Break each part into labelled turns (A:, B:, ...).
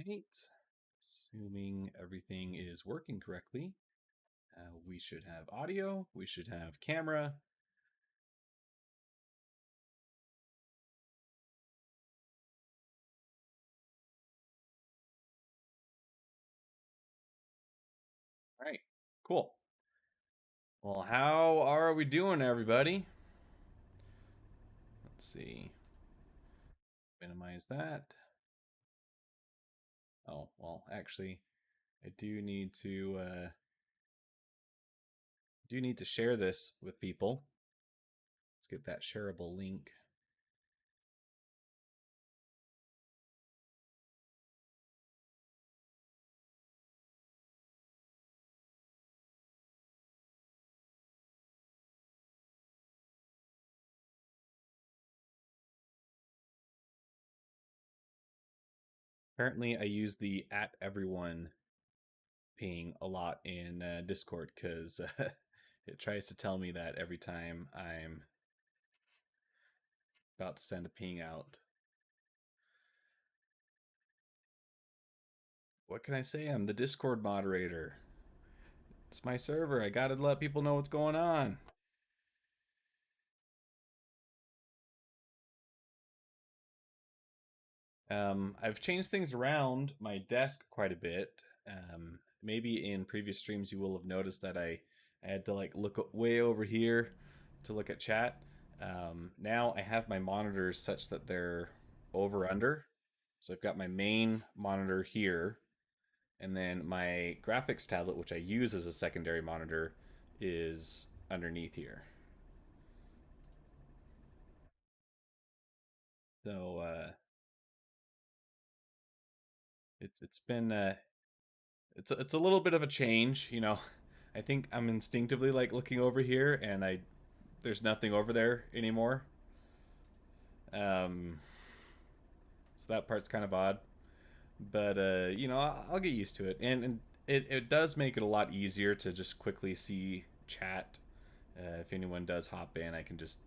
A: right. Assuming everything is working correctly, we should have audio, we should have camera. All right, cool. Well, how are we doing, everybody? Let's see. Minimize that. Oh, well, actually, I do need to share this with people. Let's get that shareable link. Apparently, I use the @everyone ping a lot in Discord because it tries to tell me that every time I'm about to send a ping out. What can I say? I'm the Discord moderator. It's my server. I gotta let people know what's going on. I've changed things around my desk quite a bit. Maybe in previous streams you will have noticed that I had to like look way over here to look at chat. Now I have my monitors such that they're over under. So I've got my main monitor here, and then my graphics tablet, which I use as a secondary monitor, is underneath here. So it's been it's a little bit of a change, you know. I think I'm instinctively like looking over here, and I there's nothing over there anymore. Um, so that part's kind of odd, but you know, I'll get used to it, and it does make it a lot easier to just quickly see chat. If anyone does hop in, I can just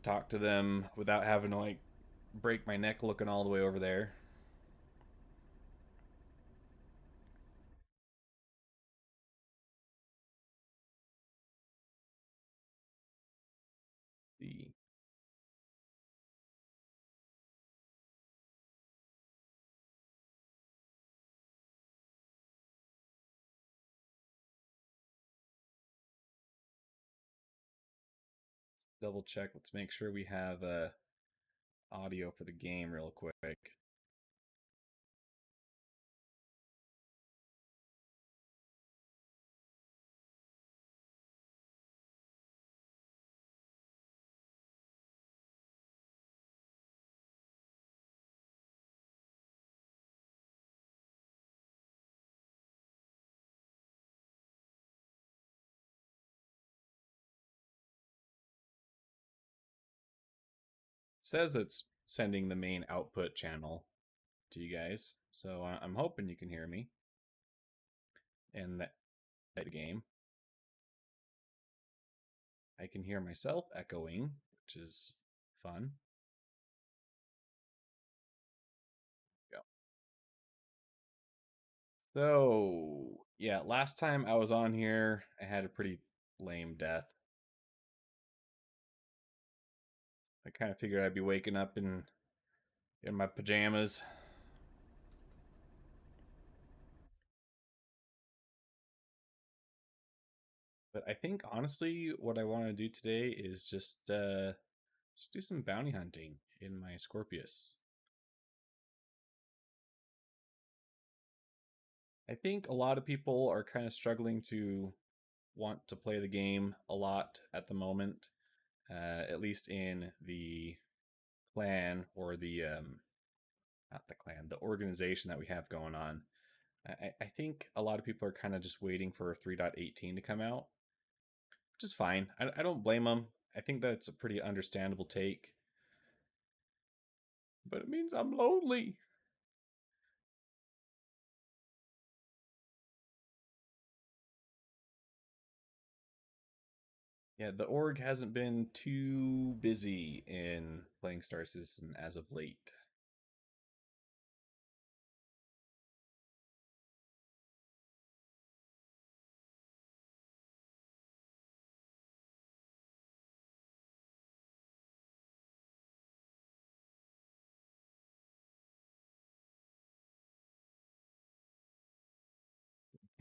A: talk to them without having to like break my neck looking all the way over there. The double check. Let's make sure we have audio for the game real quick. It says it's sending the main output channel to you guys, so I'm hoping you can hear me in that game. I can hear myself echoing, which is fun. Go. So yeah, last time I was on here, I had a pretty lame death. I kind of figured I'd be waking up in my pajamas. But I think honestly, what I want to do today is just do some bounty hunting in my Scorpius. I think a lot of people are kind of struggling to want to play the game a lot at the moment, at least in the clan or the not the clan, the organization that we have going on. I think a lot of people are kind of just waiting for 3.18 to come out, which is fine. I don't blame them. I think that's a pretty understandable take, but it means I'm lonely. Yeah, the org hasn't been too busy in playing Star Citizen as of late.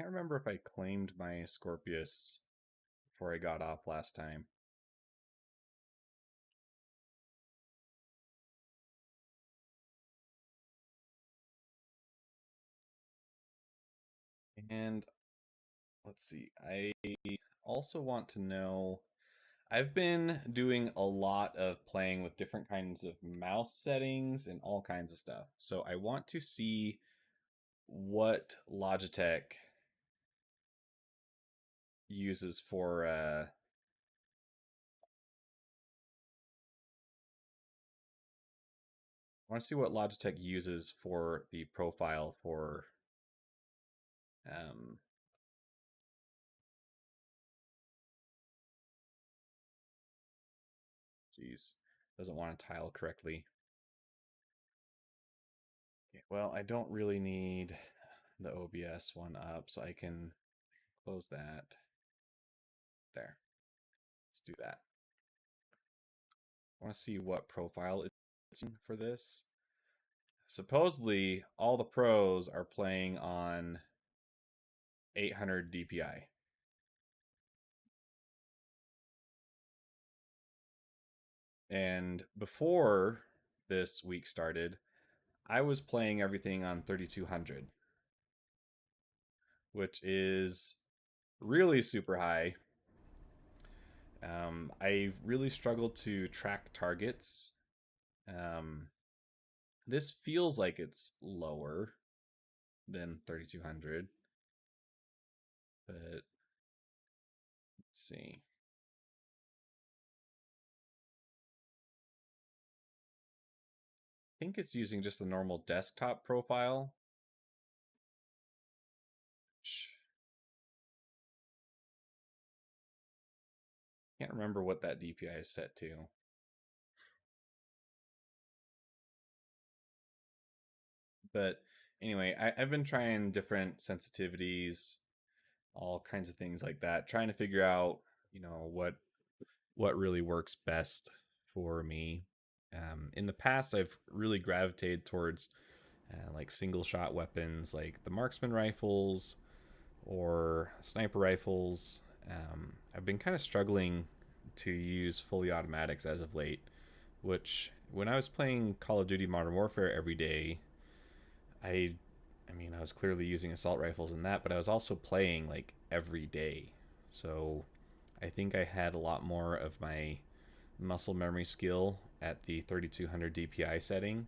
A: Can't remember if I claimed my Scorpius before I got off last time. And let's see. I also want to know. I've been doing a lot of playing with different kinds of mouse settings and all kinds of stuff. So I want to see what Logitech uses for I want to see what Logitech uses for the profile for um geez, doesn't want to tile correctly. Okay, well, I don't really need the OBS one up, so I can close that. There. Let's do that. I want to see what profile it's in for this. Supposedly, all the pros are playing on 800 DPI. And before this week started, I was playing everything on 3200, which is really super high. I really struggled to track targets. Um, this feels like it's lower than 3200, but let's see. I think it's using just the normal desktop profile. Can't remember what that DPI is set to. But anyway, I've been trying different sensitivities, all kinds of things like that, trying to figure out, what really works best for me. In the past, I've really gravitated towards like single shot weapons, like the marksman rifles or sniper rifles. I've been kind of struggling to use fully automatics as of late, which when I was playing Call of Duty Modern Warfare every day, I I mean, I was clearly using assault rifles in that, but I was also playing like every day. So I think I had a lot more of my muscle memory skill at the 3200 DPI setting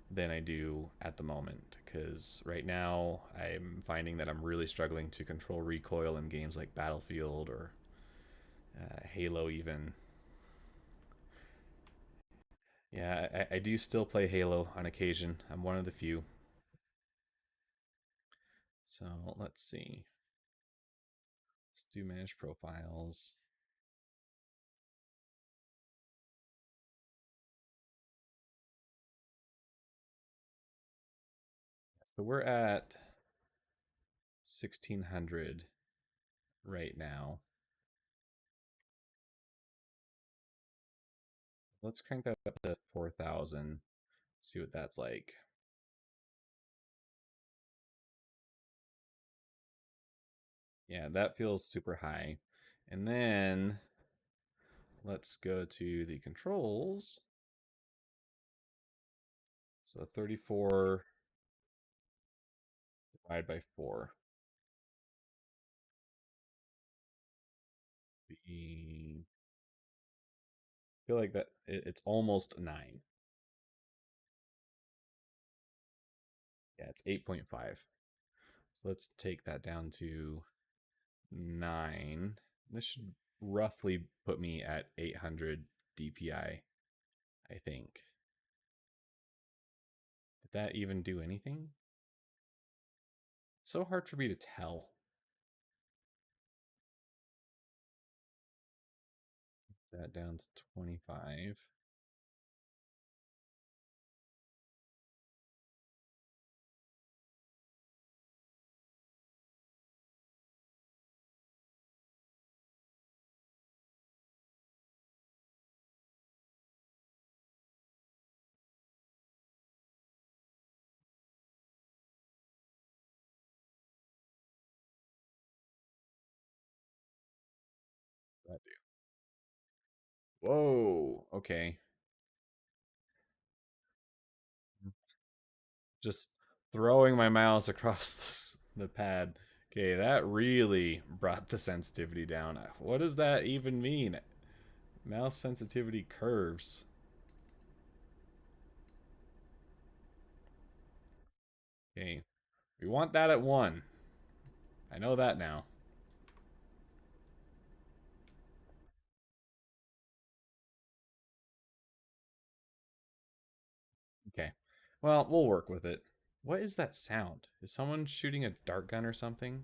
A: than I do at the moment, because right now I'm finding that I'm really struggling to control recoil in games like Battlefield or Halo even. Yeah, I do still play Halo on occasion. I'm one of the few. So let's see. Let's do manage profiles. So we're at 1600 right now. Let's crank that up to 4000. See what that's like. Yeah, that feels super high. And then let's go to the controls. So 34 divided by 4. I feel like that it's almost 9. Yeah, it's 8.5. So let's take that down to 9. This should roughly put me at 800 DPI, I think. Did that even do anything? It's so hard for me to tell. That down to 25. Whoa. Okay. Just throwing my mouse across the pad. Okay, that really brought the sensitivity down. What does that even mean? Mouse sensitivity curves. Okay, we want that at 1. I know that now. Okay. Well, we'll work with it. What is that sound? Is someone shooting a dart gun or something?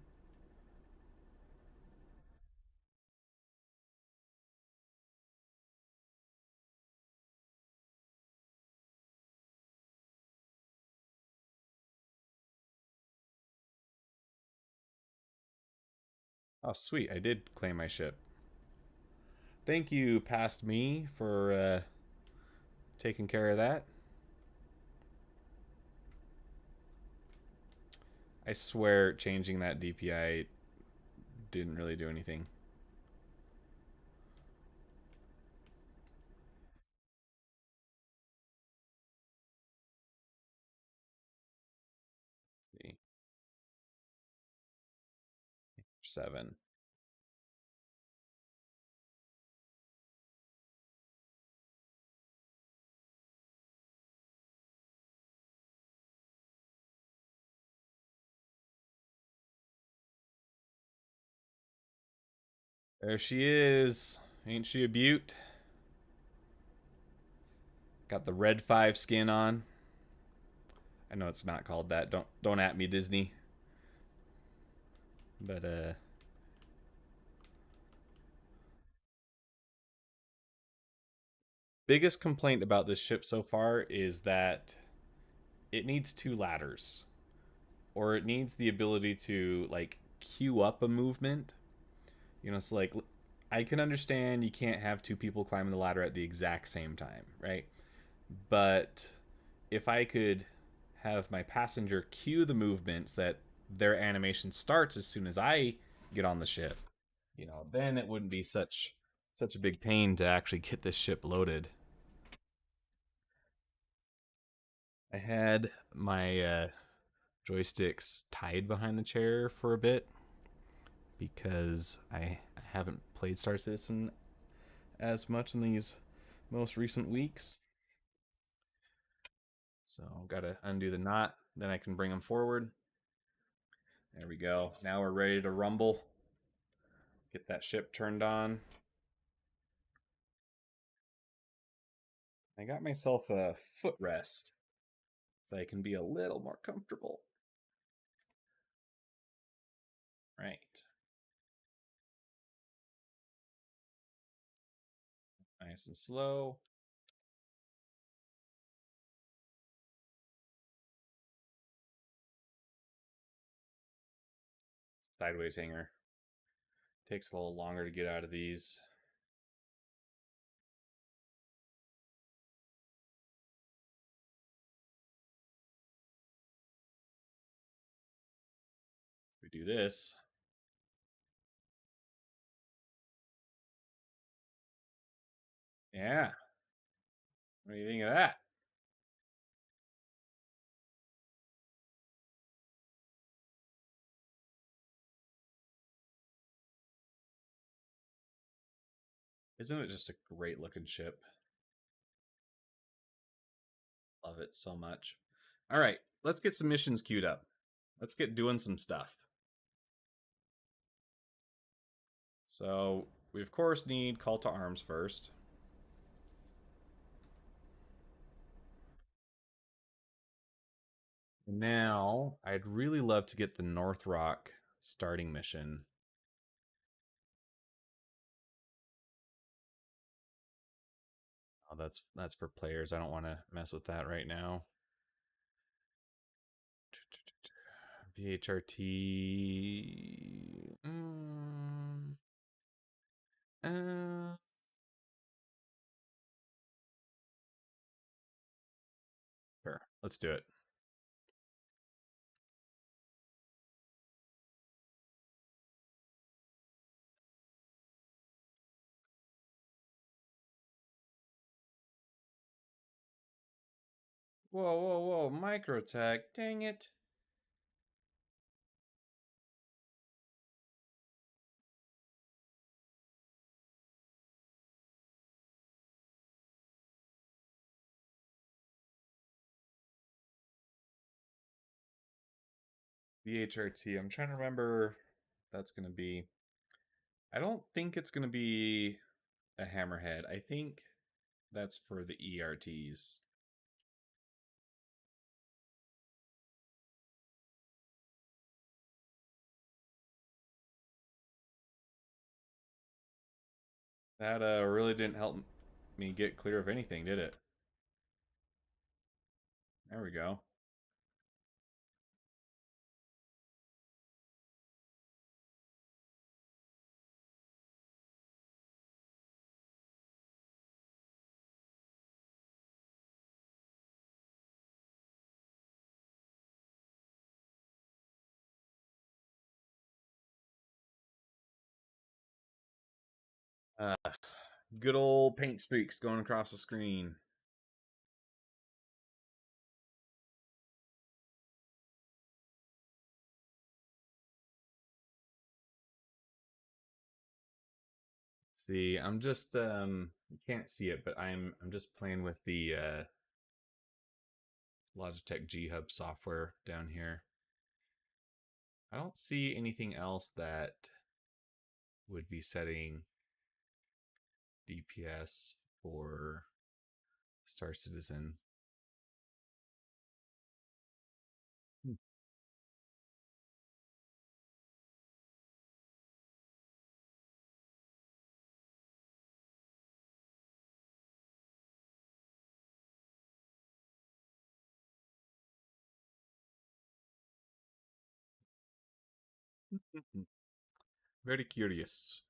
A: Oh, sweet. I did claim my ship. Thank you, past me, for taking care of that. I swear changing that DPI didn't really do anything. Let's see. 7. There she is. Ain't she a beaut? Got the red 5 skin on. I know it's not called that. Don't at me, Disney. But biggest complaint about this ship so far is that it needs 2 ladders, or it needs the ability to like queue up a movement. You know, it's like I can understand you can't have 2 people climbing the ladder at the exact same time, right? But if I could have my passenger cue the movements that their animation starts as soon as I get on the ship, then it wouldn't be such a big pain to actually get this ship loaded. I had my joysticks tied behind the chair for a bit because I haven't played Star Citizen as much in these most recent weeks. So gotta undo the knot, then I can bring them forward. There we go. Now we're ready to rumble. Get that ship turned on. I got myself a footrest so I can be a little more comfortable. Right. Nice and slow. Sideways hanger. Takes a little longer to get out of these. We do this. Yeah. What do you think of that? Isn't it just a great looking ship? Love it so much. All right, let's get some missions queued up. Let's get doing some stuff. So, we of course need call to arms first. Now, I'd really love to get the North Rock starting mission. Oh, that's for players. I don't want to mess with that right now. VHRT. Uh, sure. Let's do it. Whoa, whoa, whoa. Microtech. Dang it. VHRT. I'm trying to remember that's going to be. I don't think it's going to be a hammerhead. I think that's for the ERTs. That really didn't help me get clear of anything, did it? There we go. Uh, good old paint streaks going across the screen. See, I'm just you can't see it, but I'm just playing with the Logitech G Hub software down here. I don't see anything else that would be setting DPS for Star Citizen. Hmm. Very curious.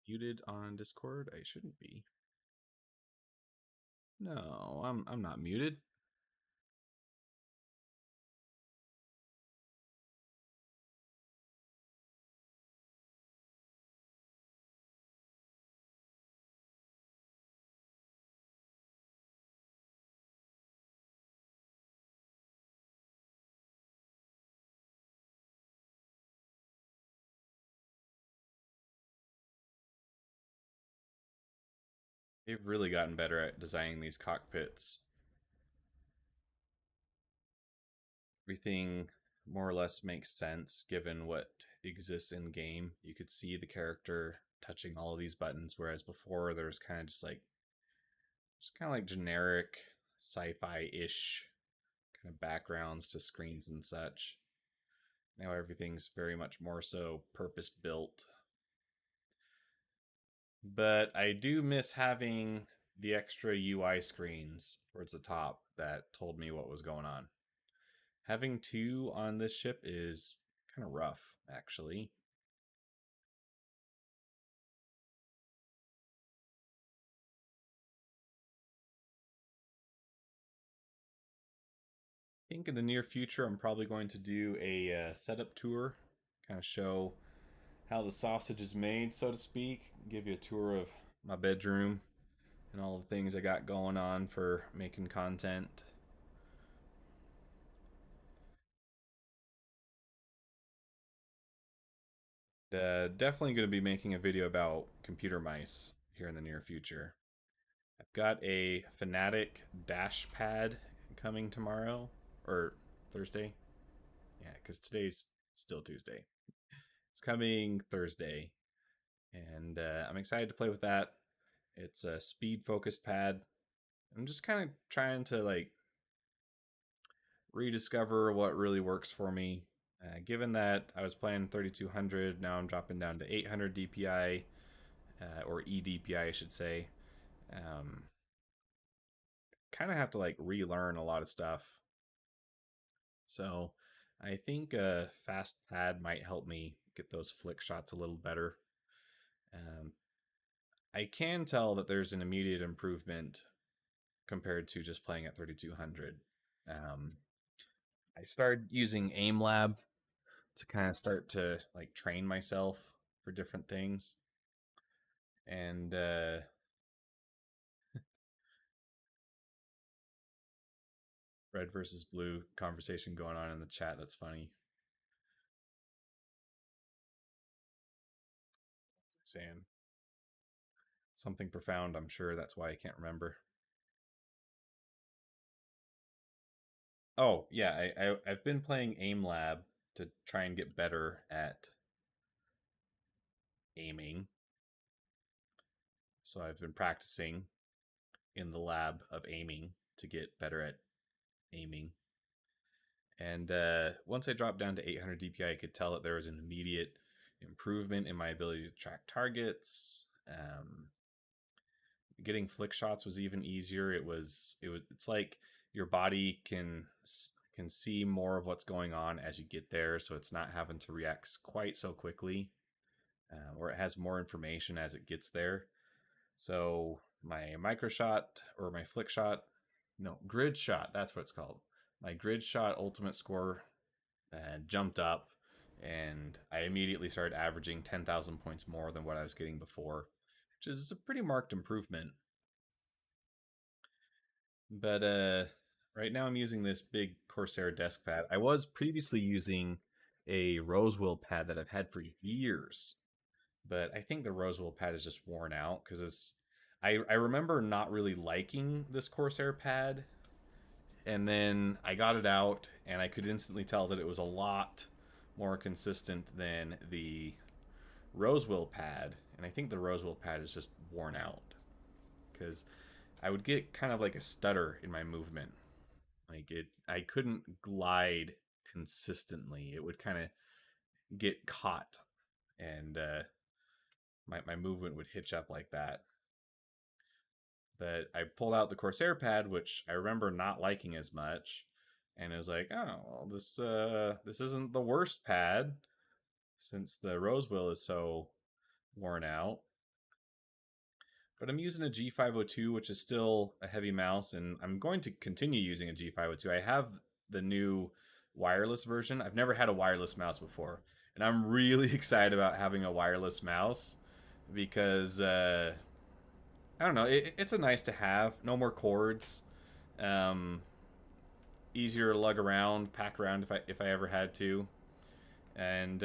A: Muted on Discord? I shouldn't be. No, I'm not muted. They've really gotten better at designing these cockpits. Everything more or less makes sense given what exists in game. You could see the character touching all of these buttons, whereas before there was kind of just kind of like generic sci-fi ish kind of backgrounds to screens and such. Now everything's very much more so purpose built. But I do miss having the extra UI screens towards the top that told me what was going on. Having two on this ship is kind of rough, actually. I think in the near future, I'm probably going to do a setup tour, kind of show how the sausage is made, so to speak. Give you a tour of my bedroom and all the things I got going on for making content. Definitely going to be making a video about computer mice here in the near future. I've got a Fnatic dash pad coming tomorrow or Thursday. Yeah, because today's still Tuesday. It's coming Thursday, and I'm excited to play with that. It's a speed focused pad. I'm just kind of trying to like rediscover what really works for me. Given that I was playing 3200, now I'm dropping down to 800 DPI or eDPI, I should say. Um, kind of have to like relearn a lot of stuff. So I think a fast pad might help me get those flick shots a little better. Um, I can tell that there's an immediate improvement compared to just playing at 3200. Um, I started using AimLab to kind of start to like train myself for different things. And red versus blue conversation going on in the chat. That's funny. Saying something profound, I'm sure. That's why I can't remember. Oh, yeah, I've been playing AimLab to try and get better at aiming. So I've been practicing in the lab of aiming to get better at aiming. And once I dropped down to 800 DPI, I could tell that there was an immediate improvement in my ability to track targets. Getting flick shots was even easier. It's like your body can see more of what's going on as you get there, so it's not having to react quite so quickly, or it has more information as it gets there. So my micro shot or my flick shot, no, grid shot, that's what it's called. My grid shot ultimate score jumped up, and I immediately started averaging 10,000 points more than what I was getting before, which is a pretty marked improvement. But right now I'm using this big Corsair desk pad. I was previously using a Rosewill pad that I've had for years, but I think the Rosewill pad is just worn out because I remember not really liking this Corsair pad, and then I got it out and I could instantly tell that it was a lot more consistent than the Rosewill pad, and I think the Rosewill pad is just worn out because I would get kind of like a stutter in my movement. Like I couldn't glide consistently. It would kind of get caught, and my movement would hitch up like that. But I pulled out the Corsair pad, which I remember not liking as much, and it was like, oh, well, this isn't the worst pad since the Rosewill is so worn out. But I'm using a G502, which is still a heavy mouse, and I'm going to continue using a G502. I have the new wireless version. I've never had a wireless mouse before, and I'm really excited about having a wireless mouse because I don't know, it's a nice to have. No more cords, um, easier to lug around, pack around if I ever had to, and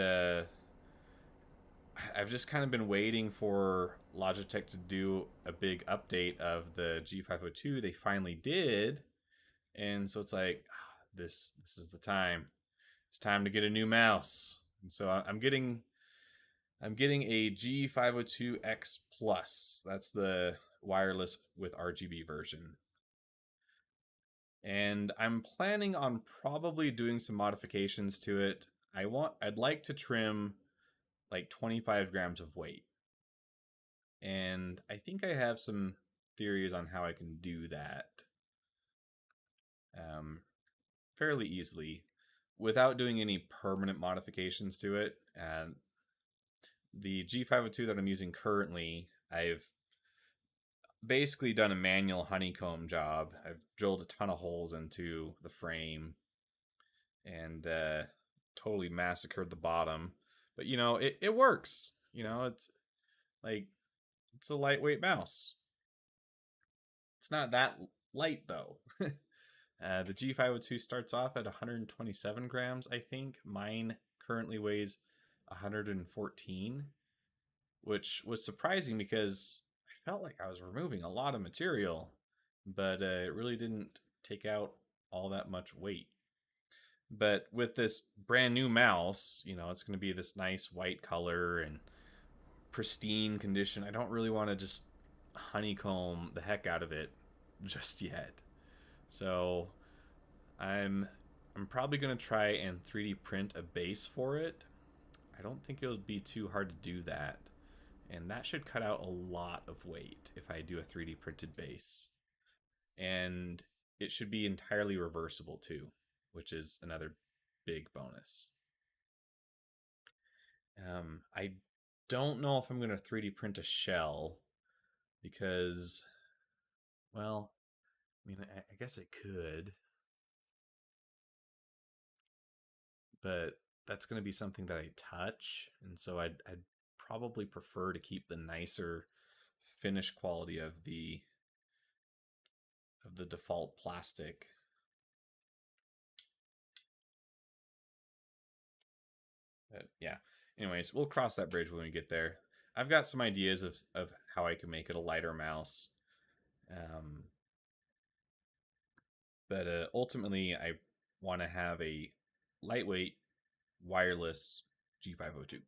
A: I've just kind of been waiting for Logitech to do a big update of the G502. They finally did, and so it's like this is the time. It's time to get a new mouse. And so I'm getting a G502X Plus. That's the wireless with RGB version. And I'm planning on probably doing some modifications to it. I'd like to trim like 25 grams of weight. And I think I have some theories on how I can do that um, fairly easily without doing any permanent modifications to it. And the G502 that I'm using currently, I've basically done a manual honeycomb job. I've drilled a ton of holes into the frame and totally massacred the bottom. But it works. It's like it's a lightweight mouse. It's not that light though. The G502 starts off at 127 grams, I think. Mine currently weighs 114, which was surprising because I felt like I was removing a lot of material, but it really didn't take out all that much weight. But with this brand new mouse, it's going to be this nice white color and pristine condition. I don't really want to just honeycomb the heck out of it just yet. So I'm I'm probably going to try and 3D print a base for it. I don't think it'll be too hard to do that. And that should cut out a lot of weight if I do a 3D printed base. And it should be entirely reversible too. which is another big bonus. I don't know if I'm going to 3D print a shell because, well, I mean, I guess it could, but that's going to be something that I touch, and so I'd probably prefer to keep the nicer finish quality of the default plastic. But yeah. Anyways, we'll cross that bridge when we get there. I've got some ideas of how I can make it a lighter mouse. Um, but ultimately, I want to have a lightweight wireless G502.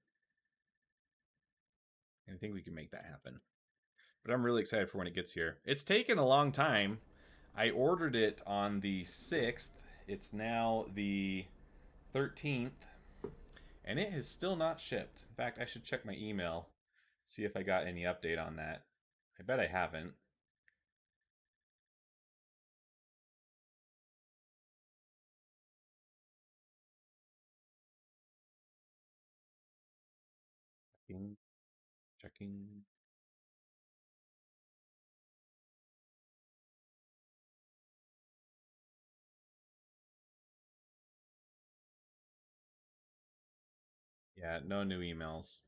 A: And I think we can make that happen. But I'm really excited for when it gets here. It's taken a long time. I ordered it on the 6th. It's now the 13th. And it has still not shipped. In fact, I should check my email, see if I got any update on that. I bet I haven't. Checking. Checking. Yeah, no new emails.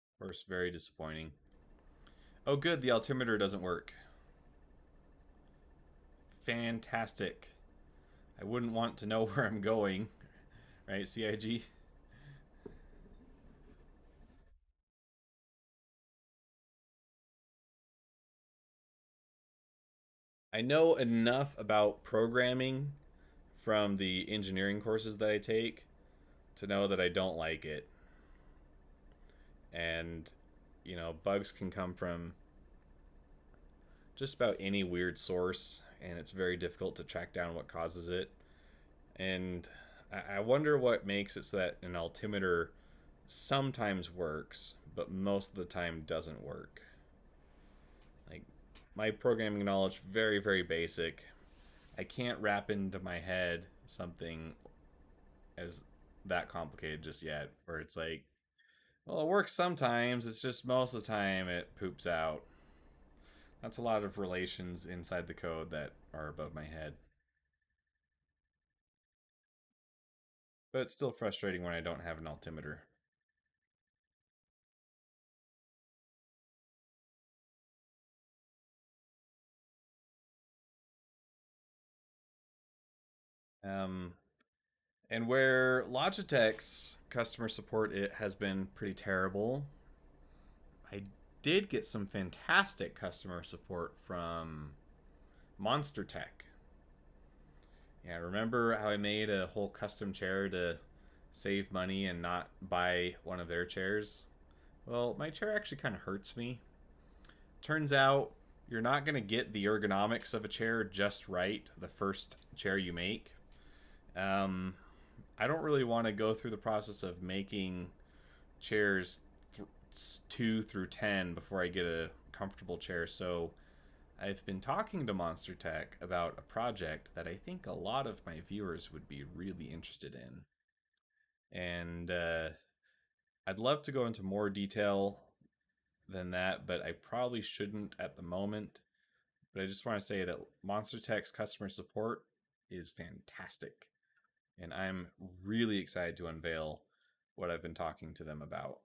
A: Of course, very disappointing. Oh, good, the altimeter doesn't work. Fantastic. I wouldn't want to know where I'm going, right, CIG? I know enough about programming from the engineering courses that I take to know that I don't like it. And, bugs can come from just about any weird source, and it's very difficult to track down what causes it. And I wonder what makes it so that an altimeter sometimes works, but most of the time doesn't work. Like, my programming knowledge, very, very basic. I can't wrap into my head something as that complicated just yet, where it's like, well, it works sometimes, it's just most of the time it poops out. That's a lot of relations inside the code that are above my head. But it's still frustrating when I don't have an altimeter. Um, and where Logitech's customer support it has been pretty terrible, I did get some fantastic customer support from Monster Tech. Yeah, remember how I made a whole custom chair to save money and not buy one of their chairs? Well, my chair actually kind of hurts me. Turns out you're not going to get the ergonomics of a chair just right the first chair you make. Um, I don't really want to go through the process of making chairs 2 through 10 before I get a comfortable chair. So I've been talking to Monster Tech about a project that I think a lot of my viewers would be really interested in. And I'd love to go into more detail than that, but I probably shouldn't at the moment. But I just want to say that Monster Tech's customer support is fantastic. And I'm really excited to unveil what I've been talking to them about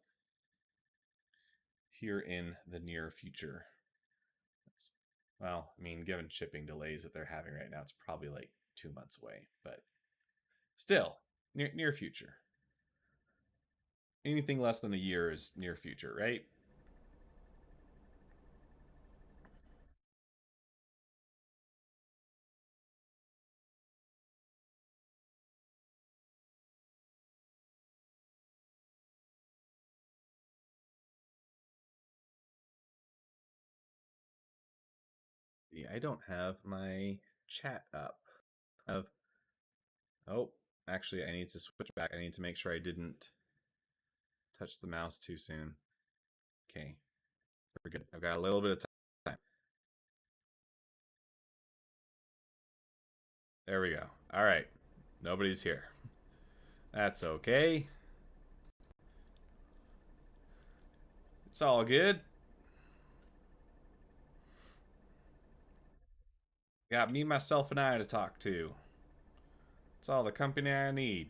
A: here in the near future. It's, well, I mean, given shipping delays that they're having right now, it's probably like 2 months away, but still, near future. Anything less than a year is near future, right? I don't have my chat up. Of oh, actually, I need to switch back. I need to make sure I didn't touch the mouse too soon. Okay, we're good. I've got a little bit of time. There we go. All right. Nobody's here. That's okay. It's all good. Got me, myself, and I to talk to. It's all the company I need.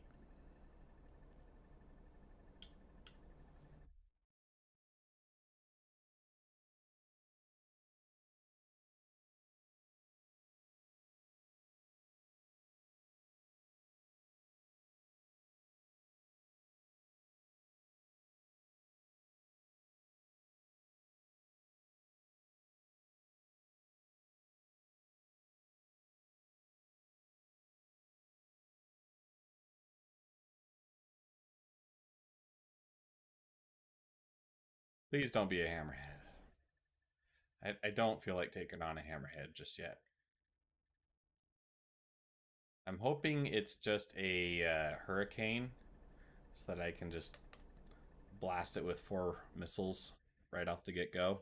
A: Please don't be a hammerhead. I don't feel like taking on a hammerhead just yet. I'm hoping it's just a hurricane so that I can just blast it with 4 missiles right off the get go.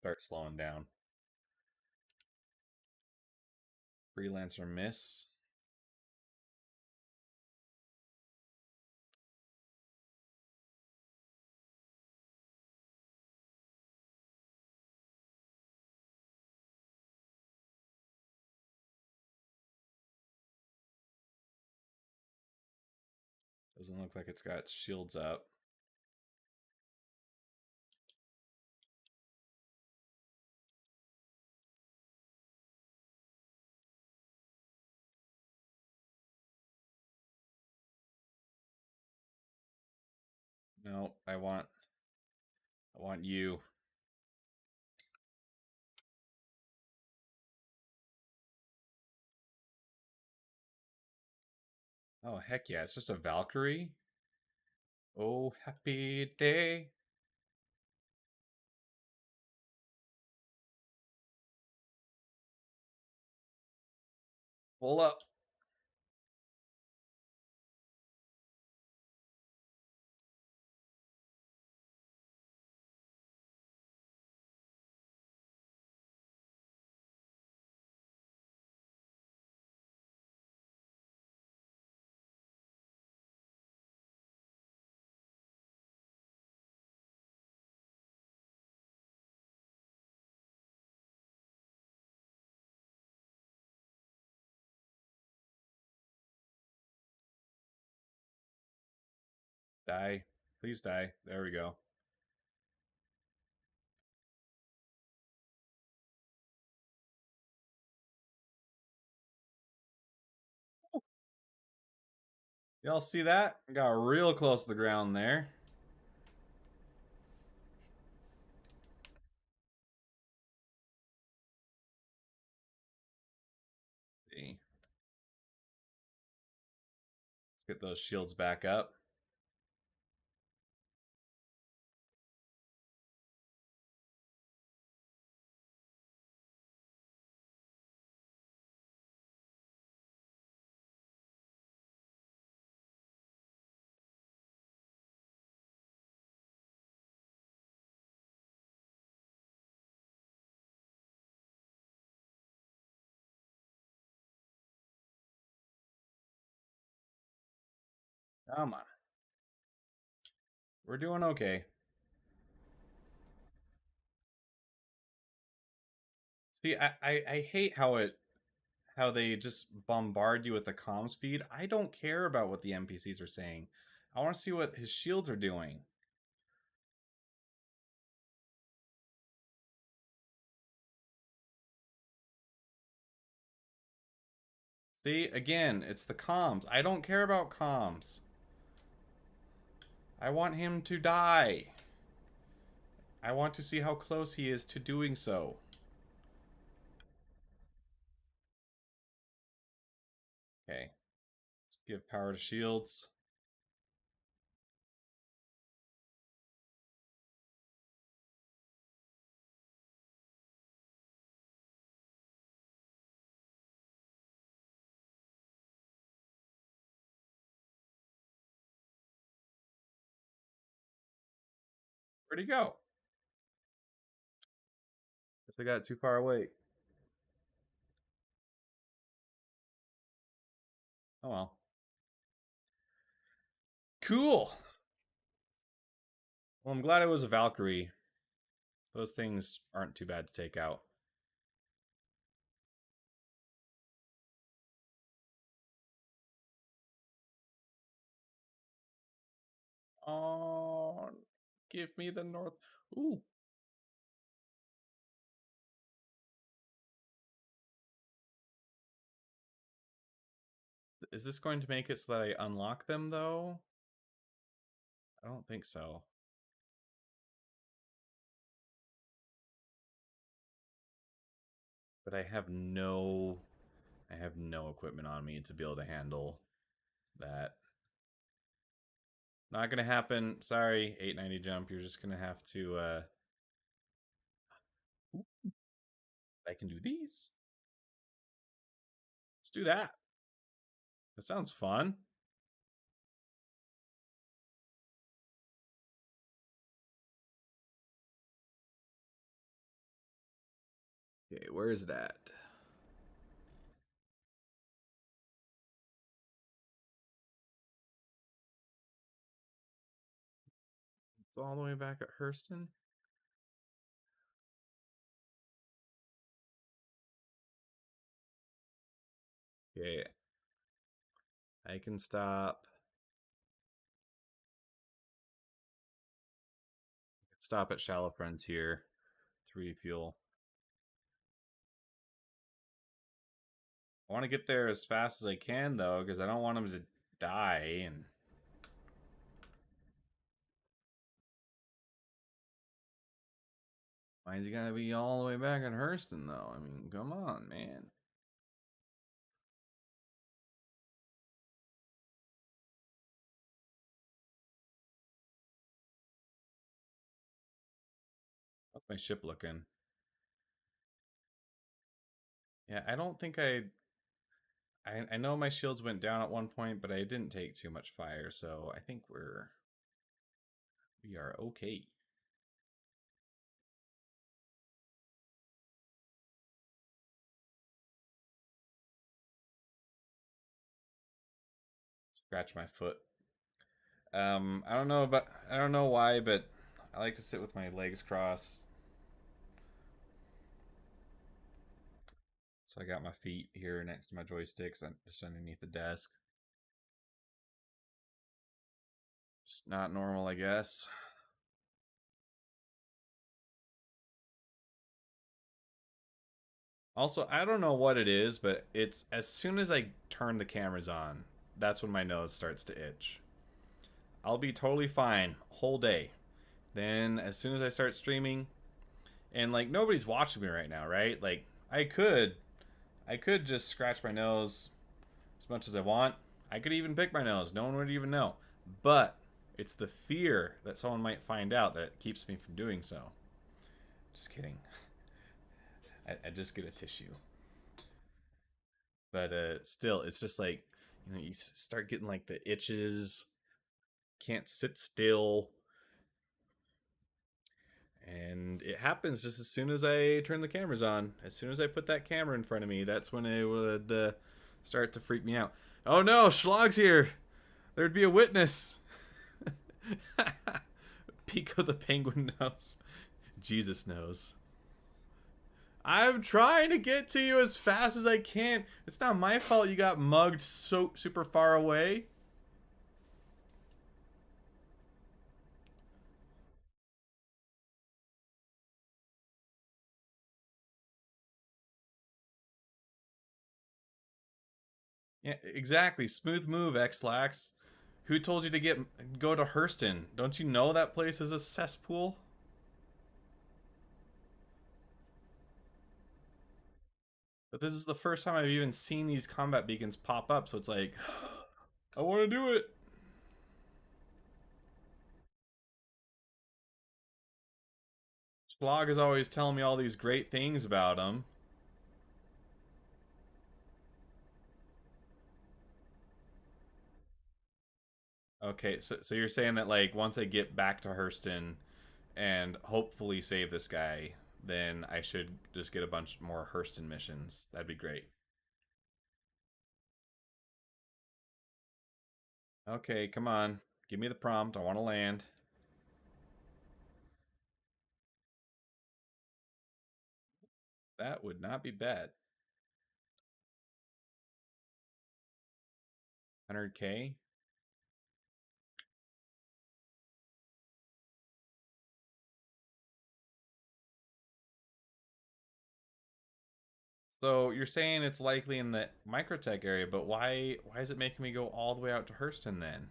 A: Start slowing down. Freelancer miss. Doesn't look like it's got shields up. No, I want you. Oh heck yeah, it's just a Valkyrie. Oh happy day. Pull up. Die. Please die. There we go. Y'all see that? Got real close to the ground there. See. Let's get those shields back up. Come on. We're doing okay. See, I hate how they just bombard you with the comms feed. I don't care about what the NPCs are saying. I want to see what his shields are doing. See, again, it's the comms. I don't care about comms. I want him to die. I want to see how close he is to doing so. Okay. Let's give power to shields. Where'd he go? Guess I got too far away. Oh well. Cool. Well, I'm glad it was a Valkyrie. Those things aren't too bad to take out. Oh, give me the north. Ooh. Is this going to make it so that I unlock them, though? I don't think so. But I have no equipment on me to be able to handle that. Not gonna happen. Sorry, 890 jump. You're just gonna have to I can do these. Let's do that. That sounds fun. Okay, where is that? It's all the way back at Hurston. Okay. I can stop. Stop at Shallow Frontier to refuel. I want to get there as fast as I can, though, because I don't want him to die. And why is he gonna be all the way back in Hurston, though? I mean, come on, man. How's my ship looking? Yeah, I don't think I know my shields went down at one point, but I didn't take too much fire, so I think we are okay. Scratch my foot. I don't know why, but I like to sit with my legs crossed. So I got my feet here next to my joysticks, just underneath the desk. Just not normal, I guess. Also, I don't know what it is, but it's as soon as I turn the cameras on, that's when my nose starts to itch. I'll be totally fine whole day. Then as soon as I start streaming, and like nobody's watching me right now, right? Like I could just scratch my nose as much as I want. I could even pick my nose. No one would even know. But it's the fear that someone might find out that keeps me from doing so. Just kidding. I just get a tissue. But still, it's just like, you know, you start getting like the itches, can't sit still. And it happens just as soon as I turn the cameras on. As soon as I put that camera in front of me, that's when it would start to freak me out. Oh no, Schlog's here! There'd be a witness! Pico the Penguin knows. Jesus knows. I'm trying to get to you as fast as I can. It's not my fault you got mugged so super far away. Yeah, exactly. Smooth move, X-Lax. Who told you to go to Hurston? Don't you know that place is a cesspool? But this is the first time I've even seen these combat beacons pop up, so it's like, I want to do it. Blog is always telling me all these great things about them. Okay, so you're saying that like once I get back to Hurston and hopefully save this guy, then I should just get a bunch more Hurston missions. That'd be great. Okay, come on. Give me the prompt. I want to land. That would not be bad. 100K? So you're saying it's likely in the microtech area, but why is it making me go all the way out to Hurston then?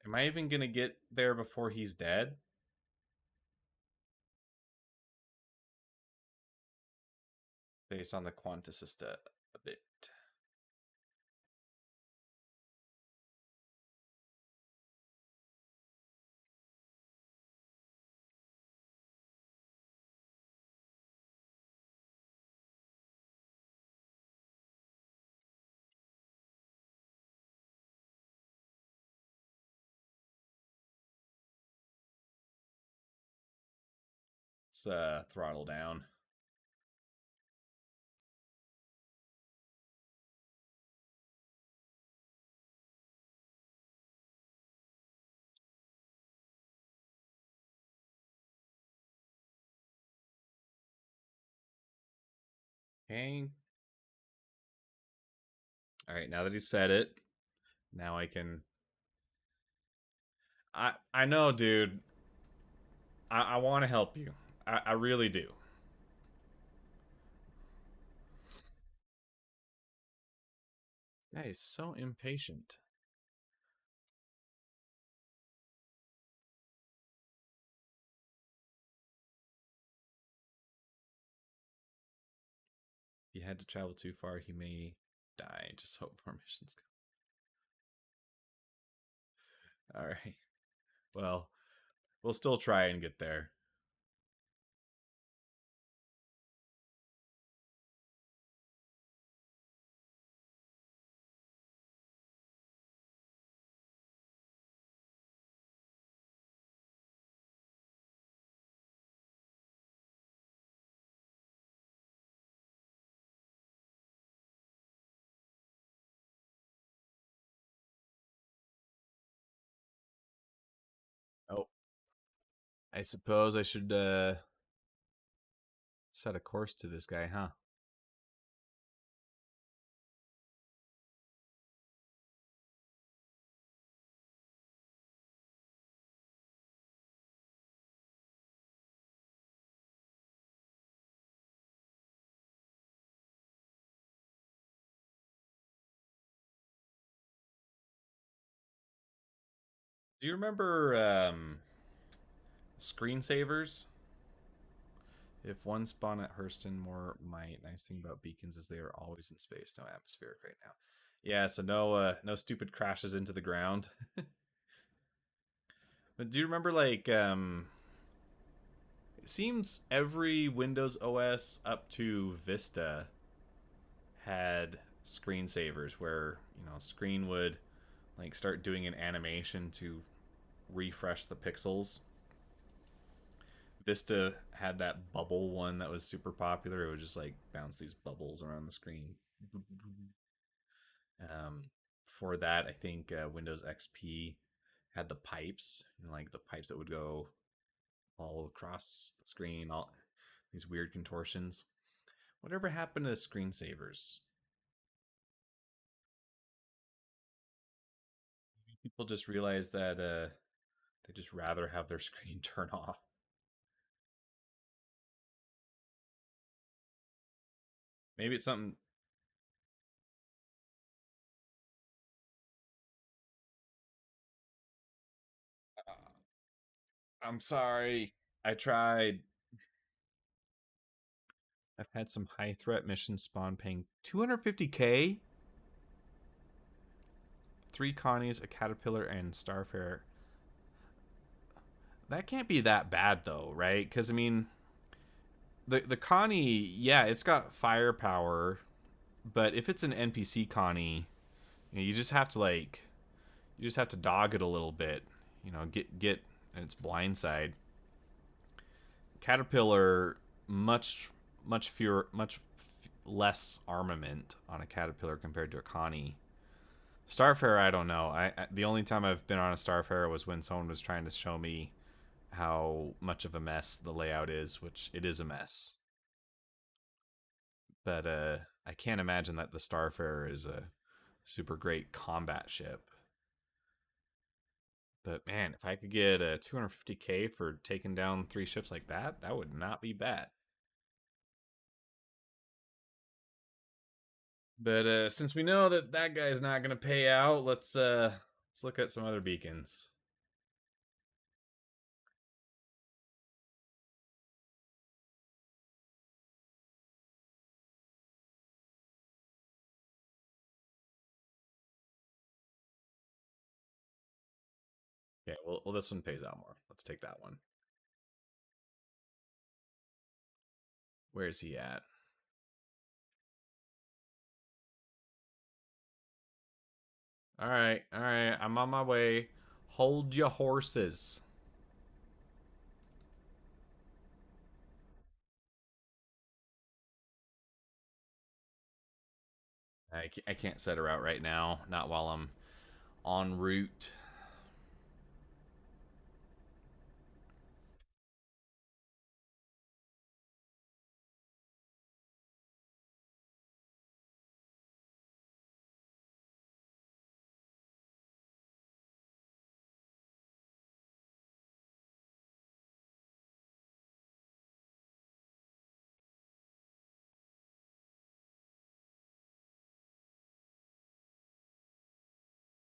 A: Am I even gonna get there before he's dead? Based on the Quantisista a bit. Let's throttle down. Okay. All right, now that he said it, now I can. I know, dude. I want to help you. I really do. That is so impatient. If he had to travel too far, he may die. Just hope more missions come. All right. Well, we'll still try and get there. Oh, I suppose I should set a course to this guy, huh? Do you remember screensavers? If one spawn at Hurston, more might. Nice thing about beacons is they are always in space, no atmospheric right now. Yeah, so no stupid crashes into the ground. But do you remember like it seems every Windows OS up to Vista had screensavers where, screen would like start doing an animation to refresh the pixels. Vista had that bubble one that was super popular. It would just like bounce these bubbles around the screen. For that, I think Windows XP had the pipes, like the pipes that would go all across the screen, all these weird contortions. Whatever happened to the screensavers? People just realize that they just rather have their screen turn off. Maybe it's something. I'm sorry. I tried. I've had some high threat missions spawn paying 250k. 3 Connies, a Caterpillar, and Starfarer. That can't be that bad though, right? Because I mean, the Connie, yeah, it's got firepower, but if it's an NPC Connie, you just have to you just have to dog it a little bit, get its blind side. Caterpillar, much less armament on a Caterpillar compared to a Connie. Starfarer, I don't know. The only time I've been on a Starfarer was when someone was trying to show me how much of a mess the layout is, which it is a mess. But I can't imagine that the Starfarer is a super great combat ship. But man, if I could get a 250k for taking down 3 ships like that, that would not be bad. But since we know that that guy's not going to pay out, let's look at some other beacons. Okay, well, this one pays out more. Let's take that one. Where's he at? All right, all right. I'm on my way. Hold your horses. I can't set her out right now. Not while I'm en route.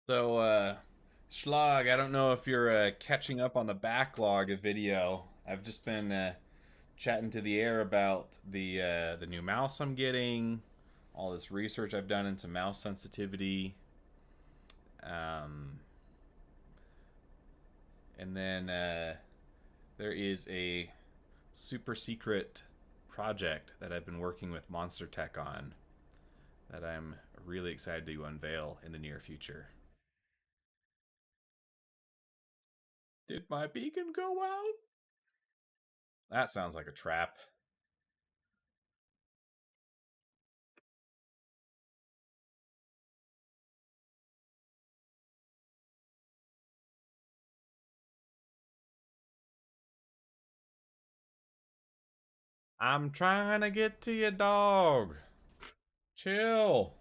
A: So, Schlag, I don't know if you're catching up on the backlog of video. I've just been chatting to the air about the new mouse I'm getting, all this research I've done into mouse sensitivity, um, and then there is a super secret project that I've been working with Monster Tech on that I'm really excited to unveil in the near future. Did my beacon go out? That sounds like a trap. I'm trying to get to you, dog. Chill.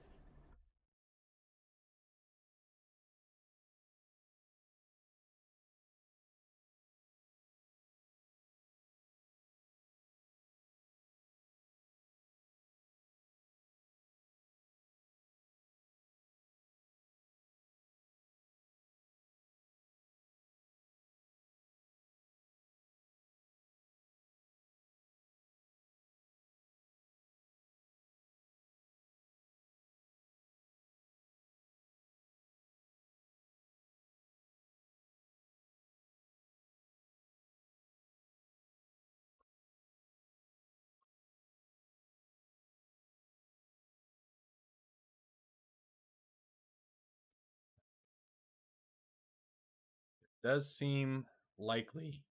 A: Does seem likely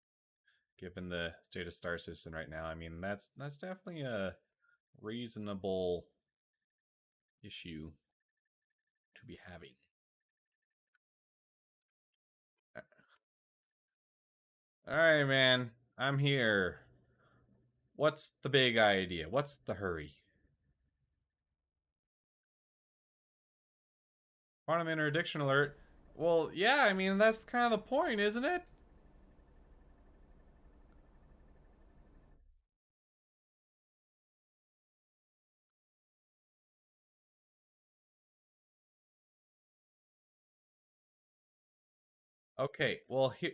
A: given the state of Star System right now. I mean, that's definitely a reasonable issue to be having. All right, man. I'm here. What's the big idea? What's the hurry? Quantum interdiction alert. Well, yeah, I mean, that's kind of the point, isn't it? Okay, well, here.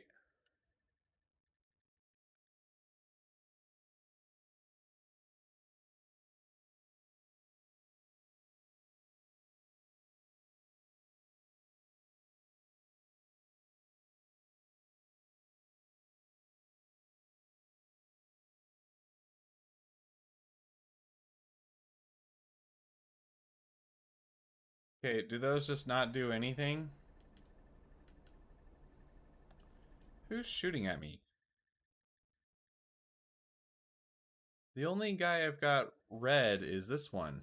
A: Okay, do those just not do anything? Who's shooting at me? The only guy I've got red is this one.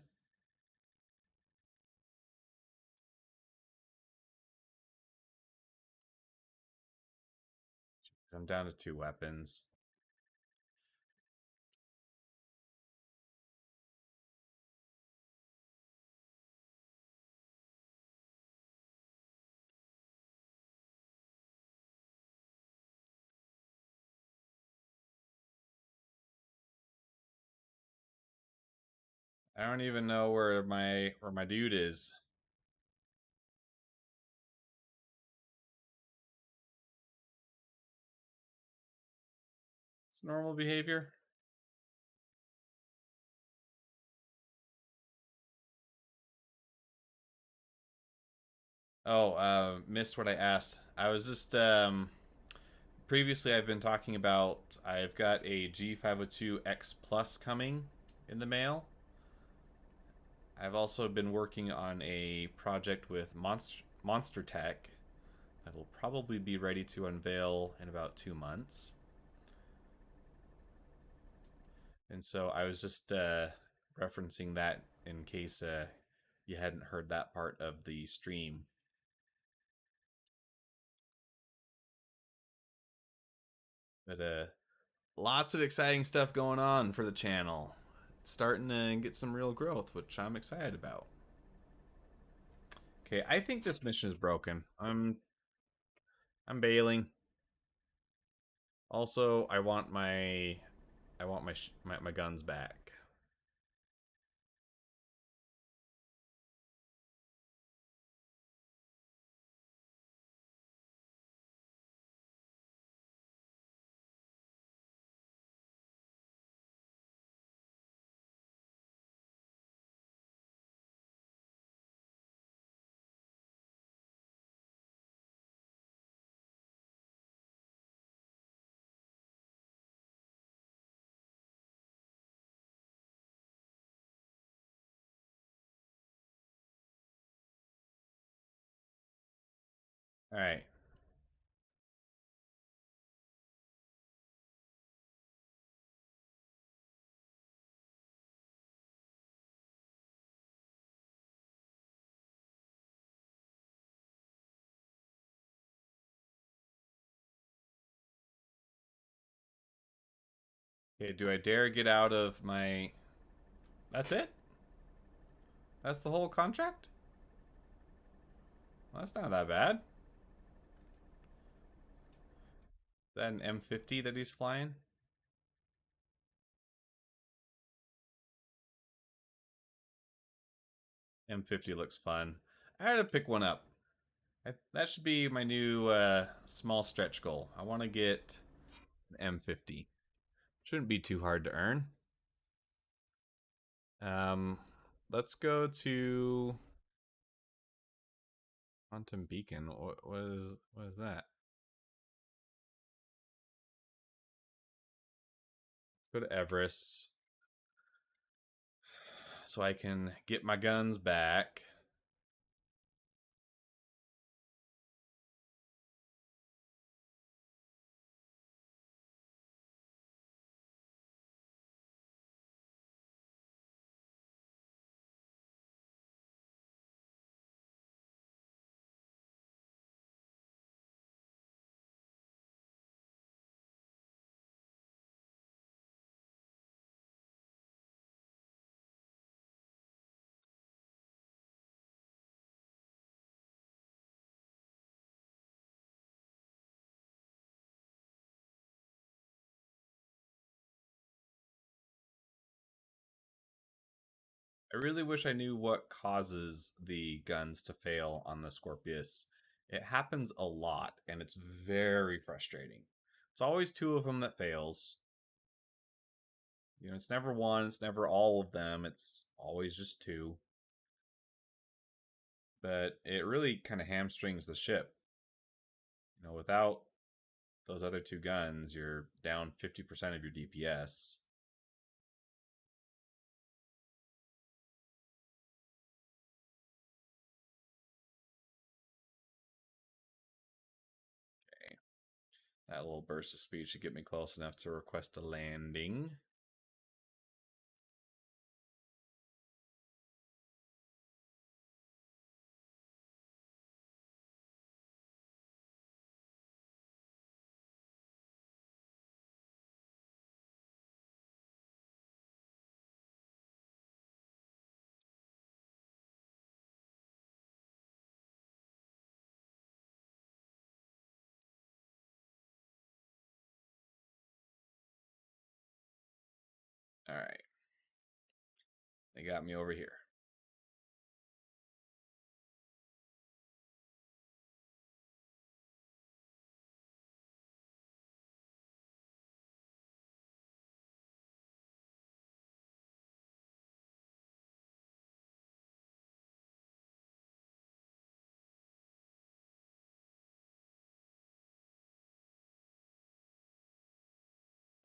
A: I'm down to 2 weapons. I don't even know where my dude is. It's normal behavior. Oh, missed what I asked. I was just previously I've been talking about I've got a G502X Plus coming in the mail. I've also been working on a project with Monster Tech that will probably be ready to unveil in about 2 months. And so I was just referencing that in case you hadn't heard that part of the stream. But lots of exciting stuff going on for the channel. It's starting to get some real growth, which I'm excited about. Okay, I think this mission is broken. I'm bailing. Also, I want my guns back. All right. Okay, do I dare get out of my... That's it? That's the whole contract? Well, that's not that bad. Is that an M50 that he's flying? M50 looks fun. I had to pick one up. That should be my new small stretch goal. I want to get an M50. Shouldn't be too hard to earn. Um, let's go to Quantum Beacon. What is that? Let's go to Everest so I can get my guns back. I really wish I knew what causes the guns to fail on the Scorpius. It happens a lot, and it's very frustrating. It's always 2 of them that fails. It's never one, it's never all of them, it's always just 2. But it really kind of hamstrings the ship. Without those other 2 guns, you're down 50% of your DPS. That little burst of speed should get me close enough to request a landing. All right. They got me over here.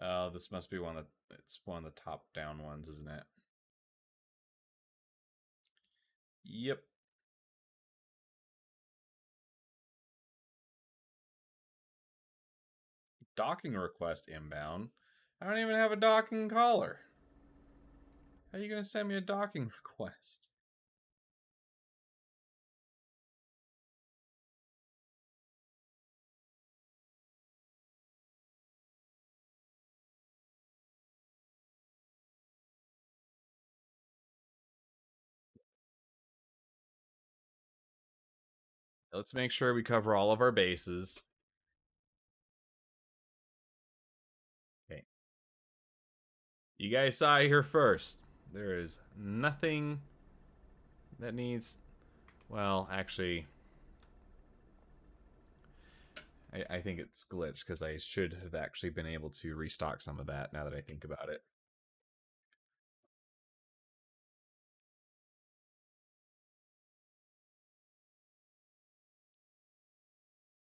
A: Oh, this must be it's one of the top down ones, isn't it? Yep. Docking request inbound. I don't even have a docking caller. How are you going to send me a docking request? Let's make sure we cover all of our bases. Okay. You guys saw it here first. There is nothing that needs... Well, actually... I think it's glitched because I should have actually been able to restock some of that now that I think about it.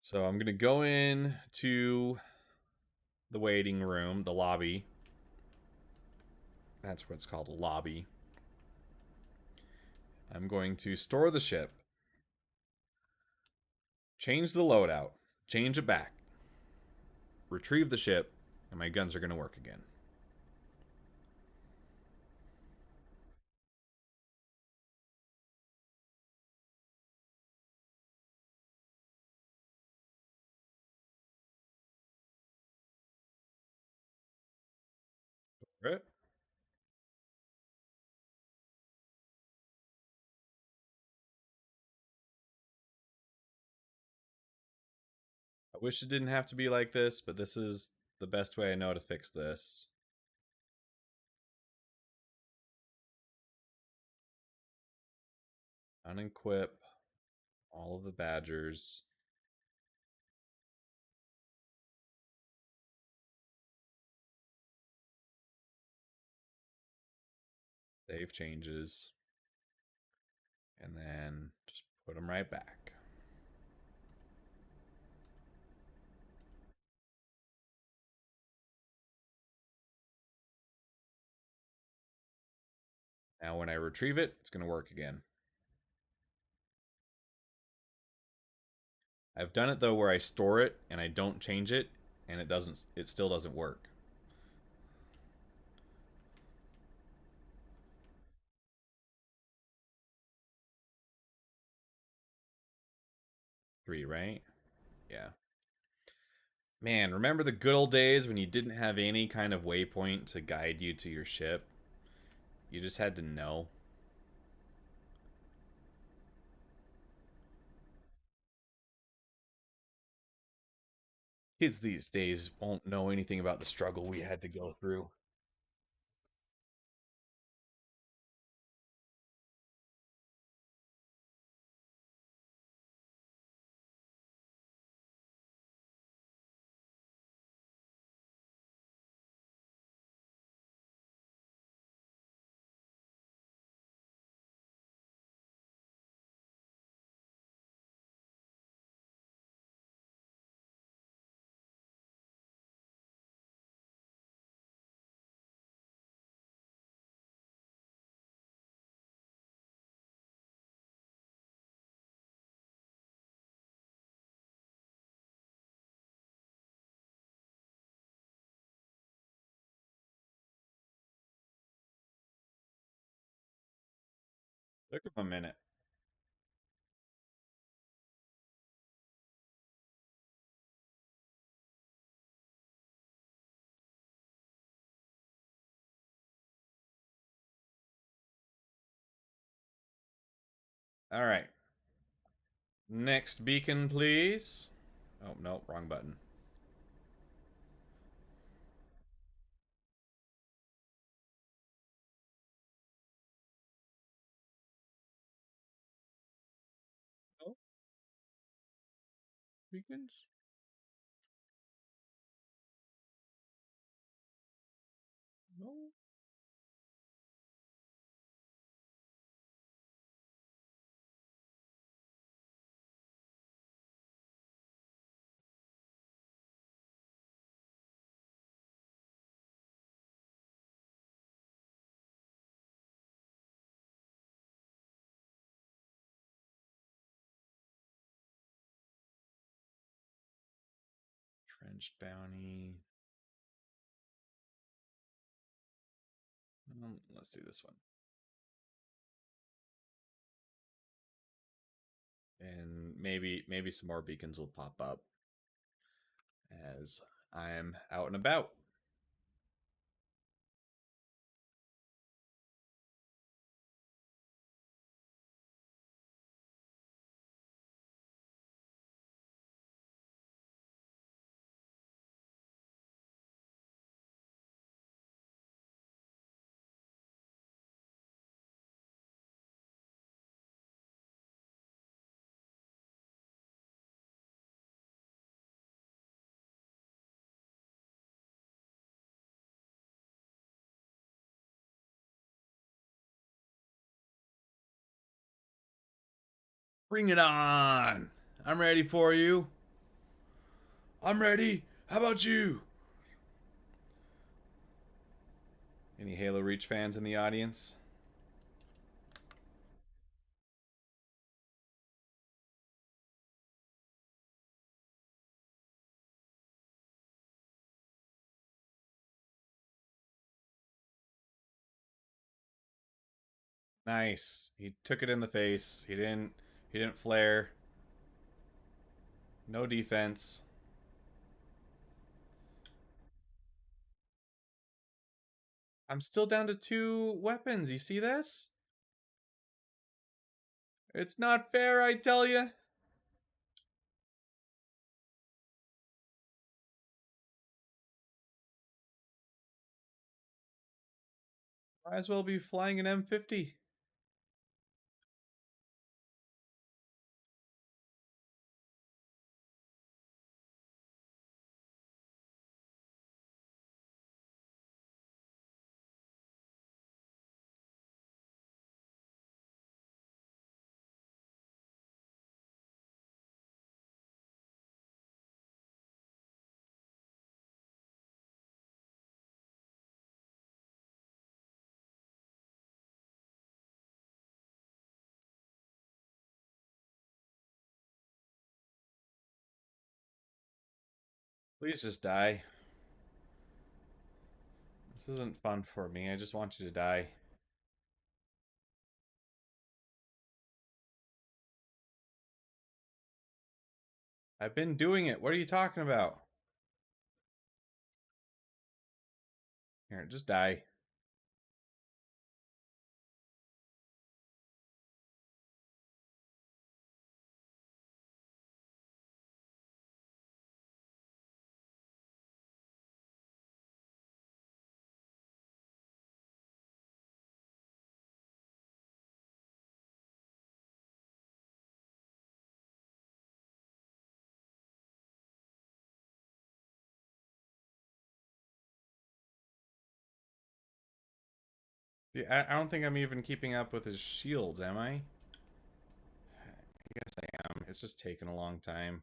A: So I'm going to go in to the waiting room, the lobby. That's what it's called, a lobby. I'm going to store the ship. Change the loadout. Change it back. Retrieve the ship, and my guns are going to work again. Right. I wish it didn't have to be like this, but this is the best way I know to fix this. Unequip all of the Badgers. Save changes. And then just put them right back. Now when I retrieve it, it's going to work again. I've done it though where I store it and I don't change it and it still doesn't work. Three, right? Yeah. Man, remember the good old days when you didn't have any kind of waypoint to guide you to your ship? You just had to know. Kids these days won't know anything about the struggle we had to go through. Took him a minute. All right. Next beacon, please. Oh, no, wrong button. No beacons? No. Trenched bounty. Let's do this one. And maybe some more beacons will pop up as I'm out and about. Bring it on! I'm ready for you. I'm ready. How about you? Any Halo Reach fans in the audience? Nice. He took it in the face. He didn't flare. No defense. I'm still down to 2 weapons. You see this? It's not fair, I tell you. Might as well be flying an M50. Please just die. This isn't fun for me. I just want you to die. I've been doing it. What are you talking about? Here, just die. Yeah, I don't think I'm even keeping up with his shields, am I? I guess I am. It's just taking a long time.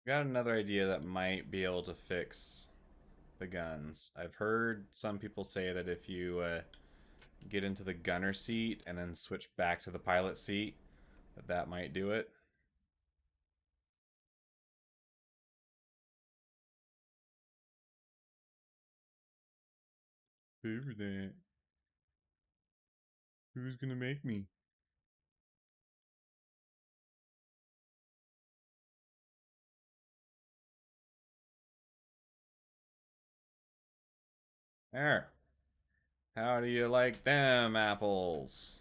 A: Got another idea that might be able to fix the guns. I've heard some people say that if you get into the gunner seat and then switch back to the pilot seat, that might do it. Whoever that. Who's gonna make me? There. How do you like them apples?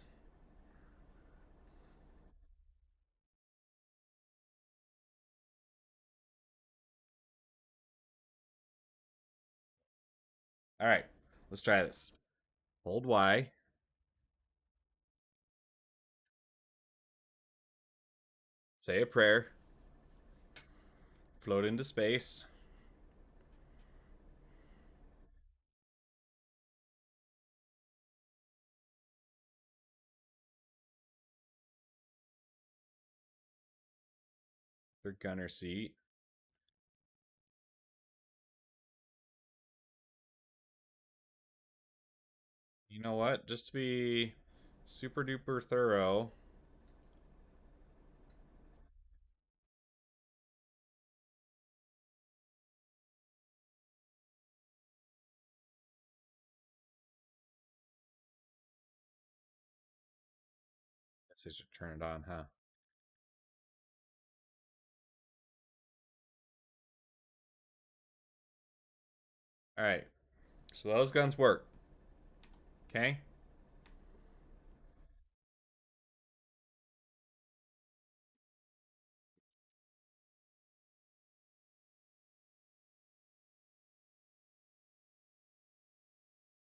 A: All right, let's try this. Hold Y. Say a prayer. Float into space. Their gunner seat. You know what? Just to be super duper thorough. Guess I should turn it on, huh? All right. So those guns work. Okay.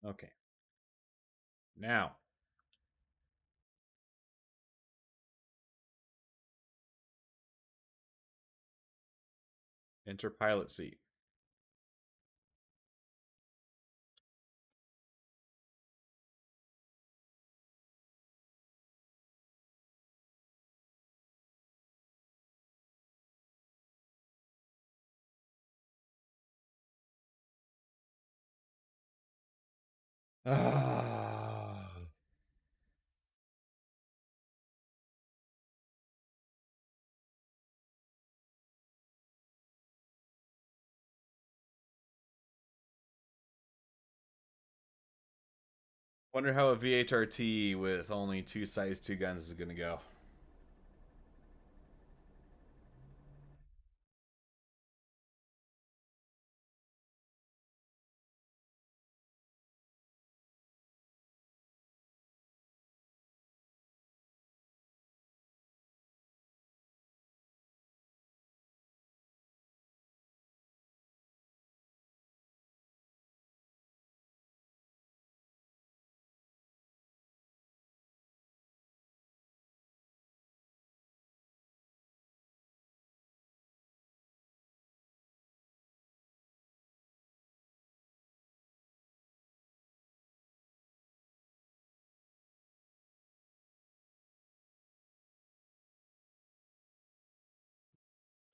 A: Okay. Now, enter pilot seat. Ah. Wonder how a VHRT with only two size 2 guns is gonna go.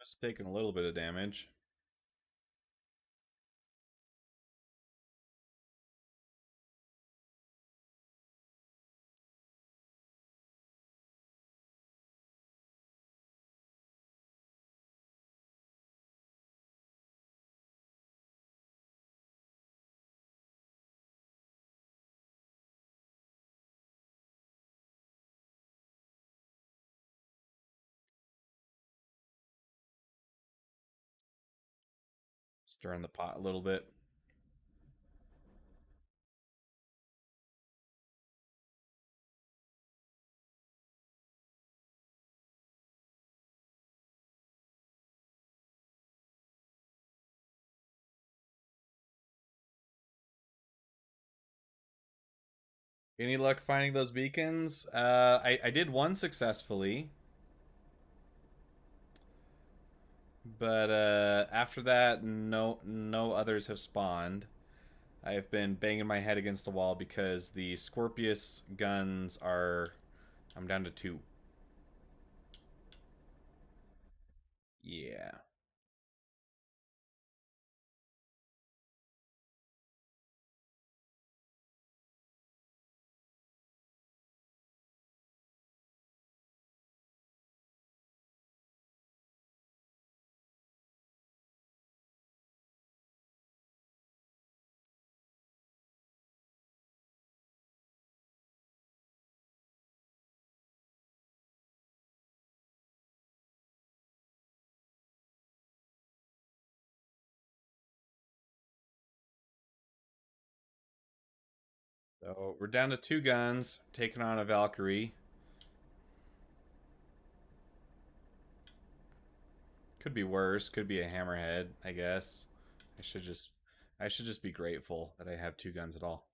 A: Just taking a little bit of damage. Stirring the pot a little bit. Any luck finding those beacons? I did one successfully, but after that, no others have spawned. I've been banging my head against a wall because the Scorpius guns are. I'm down to 2. Yeah. So we're down to 2 guns, taking on a Valkyrie. Could be worse. Could be a hammerhead, I guess. I should just I should just be grateful that I have 2 guns at all.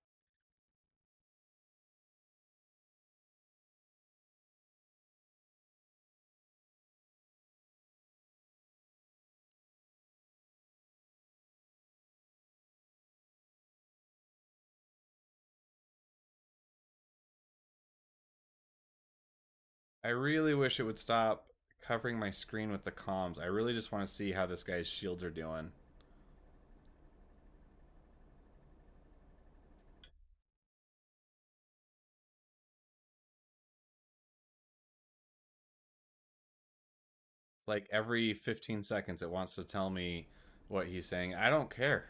A: I really wish it would stop covering my screen with the comms. I really just want to see how this guy's shields are doing. Like every 15 seconds, it wants to tell me what he's saying. I don't care.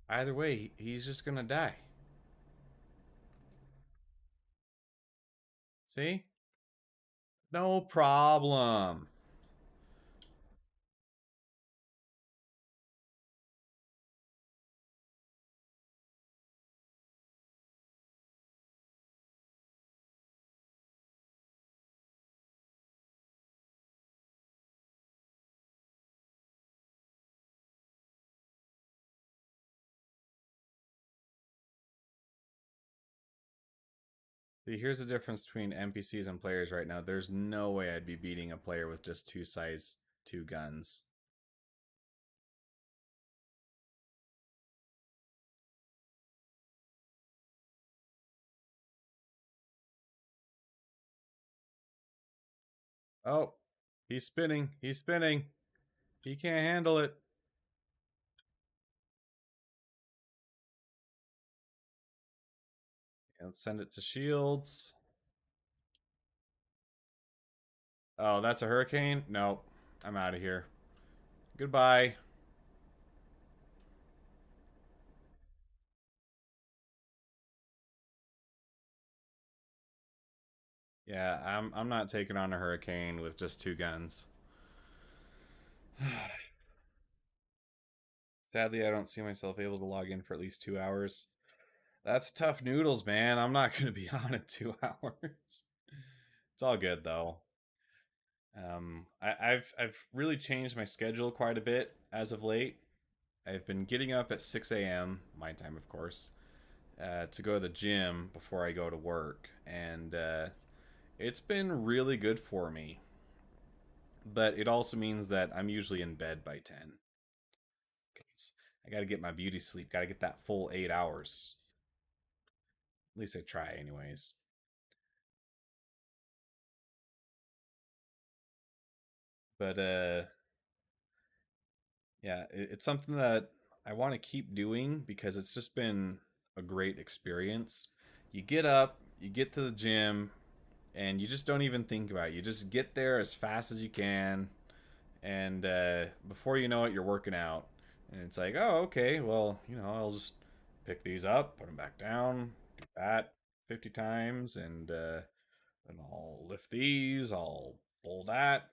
A: Either way, he's just gonna die. See? No problem. See, here's the difference between NPCs and players right now. There's no way I'd be beating a player with just two size 2 guns. Oh, he's spinning. He's spinning. He can't handle it. Let's send it to shields. Oh, that's a hurricane? Nope. I'm out of here. Goodbye. Yeah, I'm not taking on a hurricane with just 2 guns. Sadly, I don't see myself able to log in for at least 2 hours. That's tough noodles, man. I'm not gonna be on in 2 hours. It's all good though. I've really changed my schedule quite a bit as of late. I've been getting up at 6 a.m. my time, of course, to go to the gym before I go to work, and it's been really good for me. But it also means that I'm usually in bed by 10. 'Cause I got to get my beauty sleep. Got to get that full 8 hours. At least I try, anyways. But yeah, it's something that I want to keep doing because it's just been a great experience. You get up, you get to the gym, and you just don't even think about it. You just get there as fast as you can, and before you know it, you're working out. And it's like, oh, okay, well, I'll just pick these up, put them back down, do that 50 times, and I'll lift these, I'll pull that,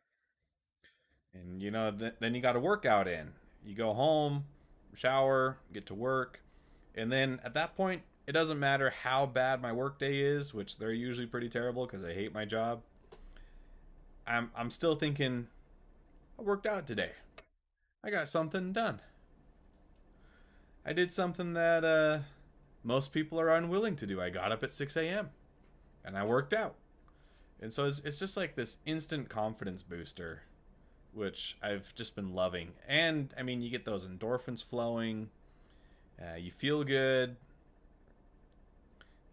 A: and then you got a workout in. You go home, shower, get to work, and then at that point, it doesn't matter how bad my workday is, which they're usually pretty terrible because I hate my job. I'm still thinking I worked out today. I got something done. I did something that most people are unwilling to do. I got up at 6 a.m. and I worked out. And so it's just like this instant confidence booster, which I've just been loving. And I mean, you get those endorphins flowing, you feel good,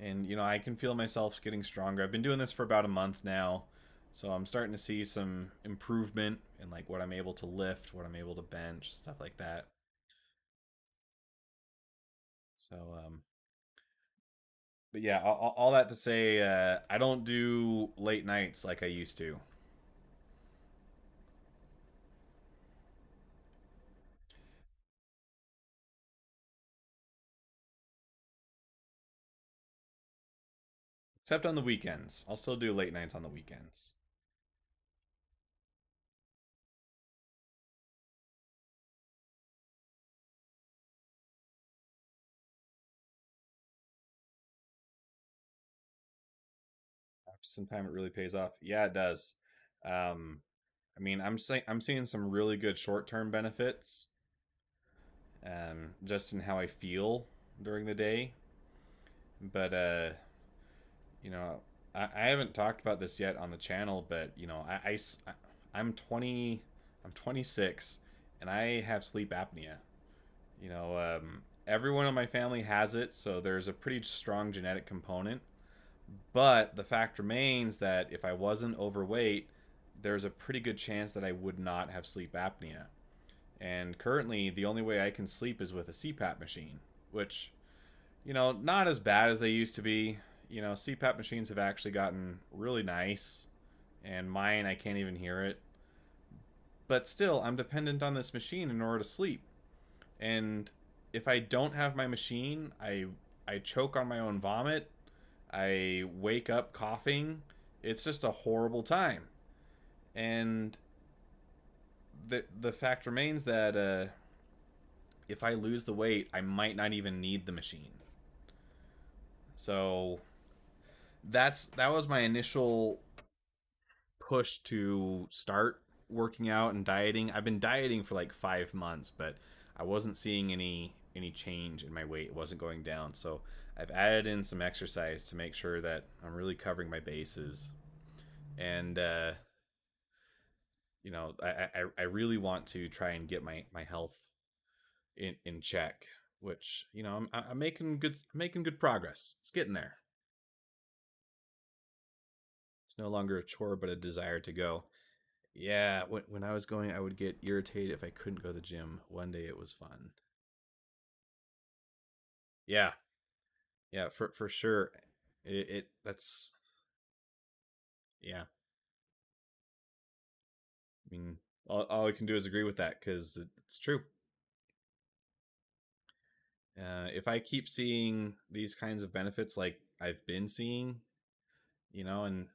A: and I can feel myself getting stronger. I've been doing this for about a month now, so I'm starting to see some improvement in like what I'm able to lift, what I'm able to bench, stuff like that. So but yeah, all that to say, I don't do late nights like I used to. Except on the weekends. I'll still do late nights on the weekends. sometime it really pays off. Yeah, it does. Um, I mean, I'm seeing some really good short-term benefits, just in how I feel during the day. But you know, I haven't talked about this yet on the channel, but I'm 20, I'm 26, and I have sleep apnea. Everyone in my family has it, so there's a pretty strong genetic component. But the fact remains that if I wasn't overweight, there's a pretty good chance that I would not have sleep apnea. And currently, the only way I can sleep is with a CPAP machine, which, not as bad as they used to be. CPAP machines have actually gotten really nice, and mine, I can't even hear it. But still, I'm dependent on this machine in order to sleep. And if I don't have my machine, I choke on my own vomit. I wake up coughing. It's just a horrible time. And the fact remains that if I lose the weight, I might not even need the machine. So that was my initial push to start working out and dieting. I've been dieting for like 5 months, but I wasn't seeing any change in my weight. It wasn't going down. So I've added in some exercise to make sure that I'm really covering my bases. And I really want to try and get my health in check, which I'm making good progress. It's getting there. It's no longer a chore, but a desire to go. Yeah, when I was going, I would get irritated if I couldn't go to the gym. One day it was fun. Yeah, yeah, for sure. It that's yeah. I mean, all I can do is agree with that because it's true. If I keep seeing these kinds of benefits like I've been seeing, and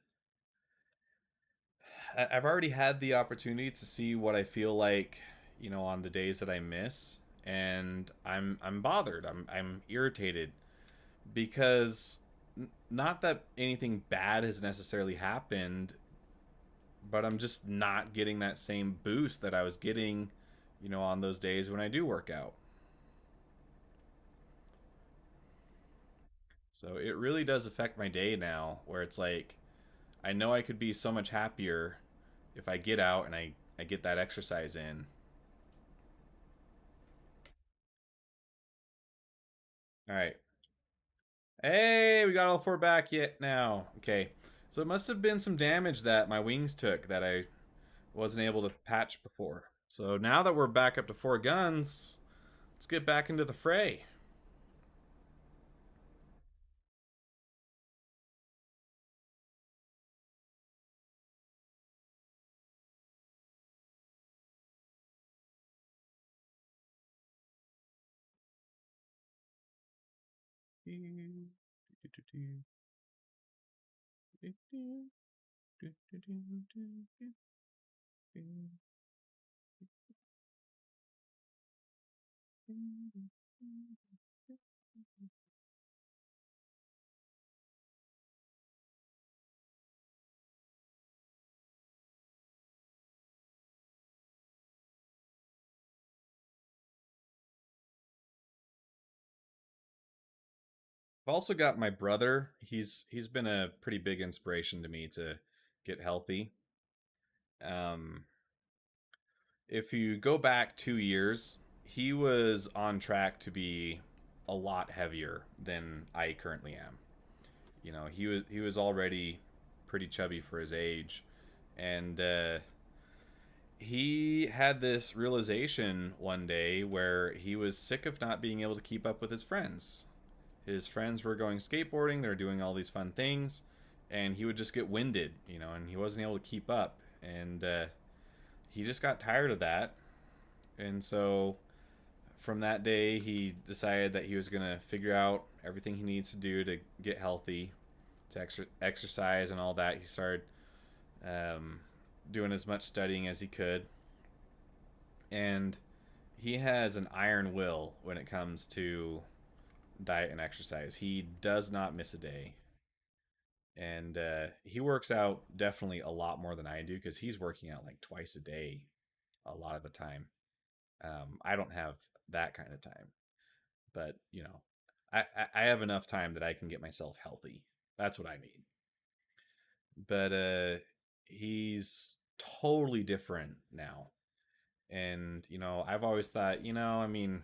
A: I've already had the opportunity to see what I feel like, on the days that I miss, and I'm bothered. I'm irritated because not that anything bad has necessarily happened, but I'm just not getting that same boost that I was getting, on those days when I do work out. So it really does affect my day now, where it's like I know I could be so much happier if I get out and I get that exercise in. All right. Hey, we got all four back yet now. Okay. So it must have been some damage that my wings took that I wasn't able to patch before. So now that we're back up to four guns, let's get back into the fray. I've also got my brother. He's been a pretty big inspiration to me to get healthy. Um, if you go back 2 years, he was on track to be a lot heavier than I currently am. He was already pretty chubby for his age, and he had this realization one day where he was sick of not being able to keep up with his friends. His friends were going skateboarding, they were doing all these fun things, and he would just get winded, and he wasn't able to keep up. And he just got tired of that. And so from that day, he decided that he was going to figure out everything he needs to do to get healthy, to exercise and all that. He started um, doing as much studying as he could. And he has an iron will when it comes to diet and exercise. He does not miss a day. and he works out definitely a lot more than I do because he's working out like twice a day a lot of the time. I don't have that kind of time, but I have enough time that I can get myself healthy. That's what I mean. But he's totally different now. And I've always thought, I mean,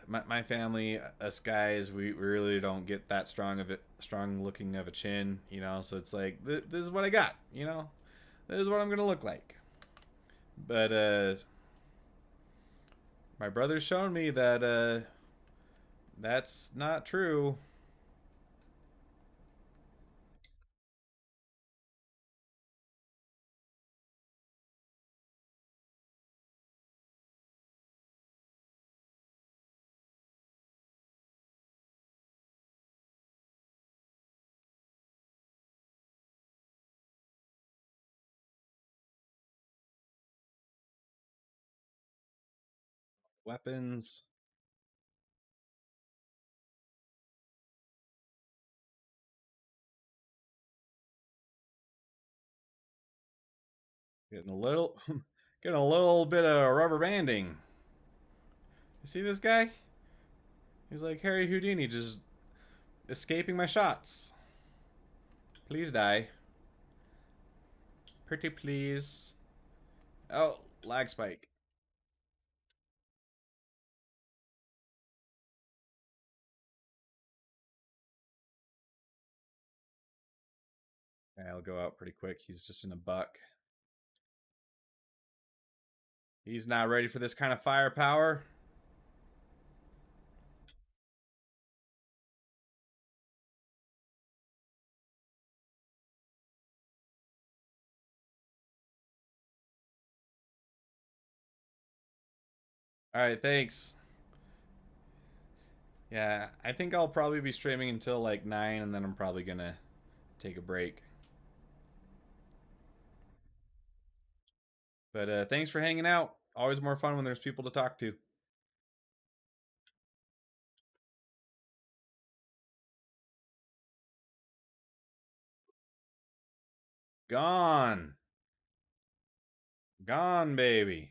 A: my family, us guys, we really don't get that strong looking of a chin, so it's like this is what I got, this is what I'm gonna look like. But my brother's shown me that that's not true. Weapons. Getting a little getting a little bit of rubber banding. You see this guy? He's like Harry Houdini, just escaping my shots. Please die. Pretty please. Oh, lag spike. Okay, I'll go out pretty quick. He's just in a buck. He's not ready for this kind of firepower. All right, thanks. Yeah, I think I'll probably be streaming until like 9, and then I'm probably gonna take a break. But thanks for hanging out. Always more fun when there's people to talk to. Gone. Gone, baby.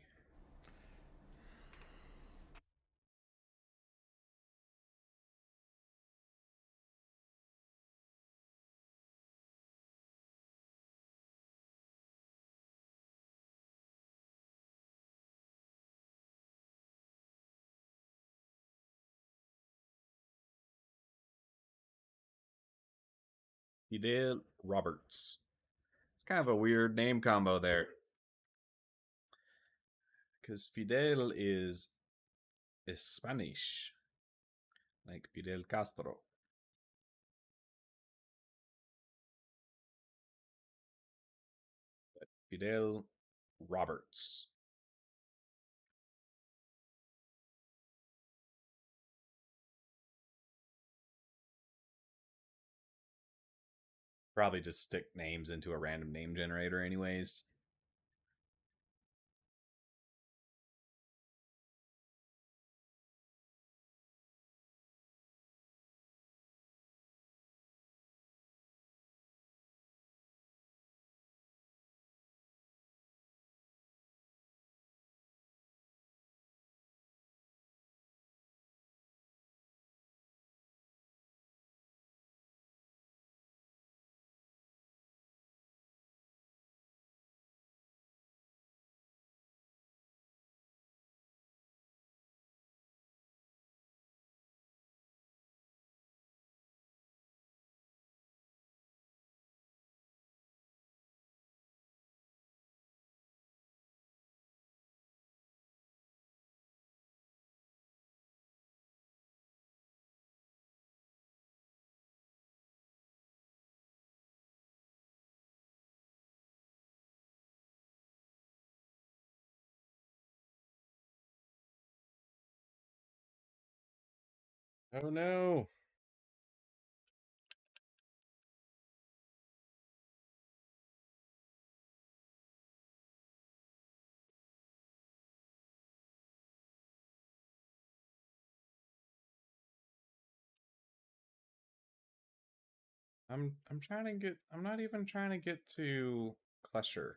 A: Fidel Roberts. It's kind of a weird name combo there. Because Fidel is Spanish, like Fidel Castro. Fidel Roberts. Probably just stick names into a random name generator, anyways. Oh no. I'm trying to get. I'm not even trying to get to Klesher.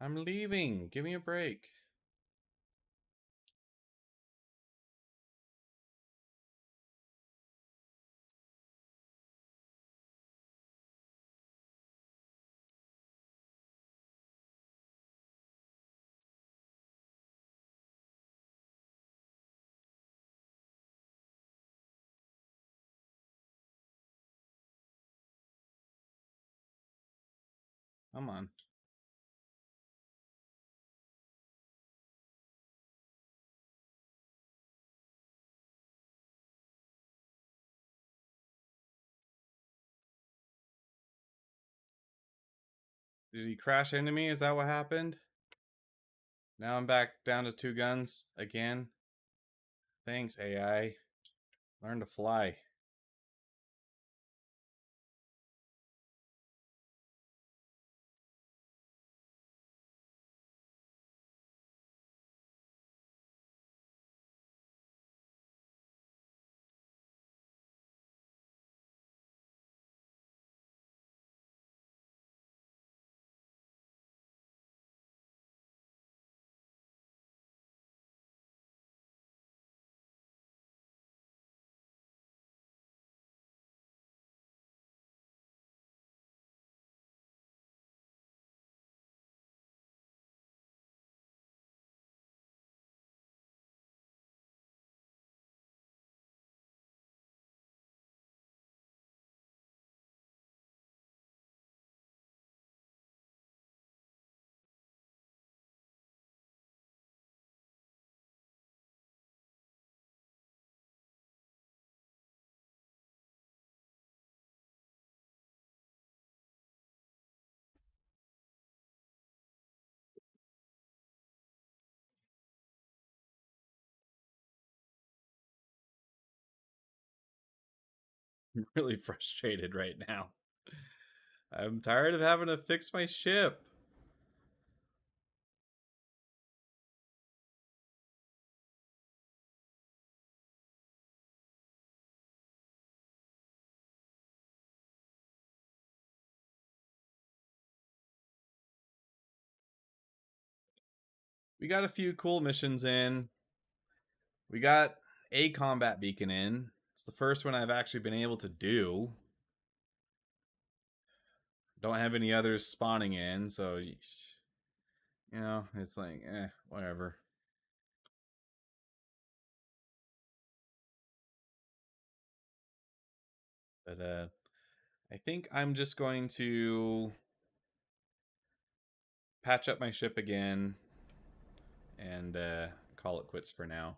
A: I'm leaving. Give me a break. Come on. Did he crash into me? Is that what happened? Now I'm back down to 2 guns again. Thanks, AI. Learn to fly. I'm really frustrated right now. I'm tired of having to fix my ship. We got a few cool missions in. We got a combat beacon in. It's the first one I've actually been able to do. Don't have any others spawning in, so it's like, whatever. But I think I'm just going to patch up my ship again and call it quits for now.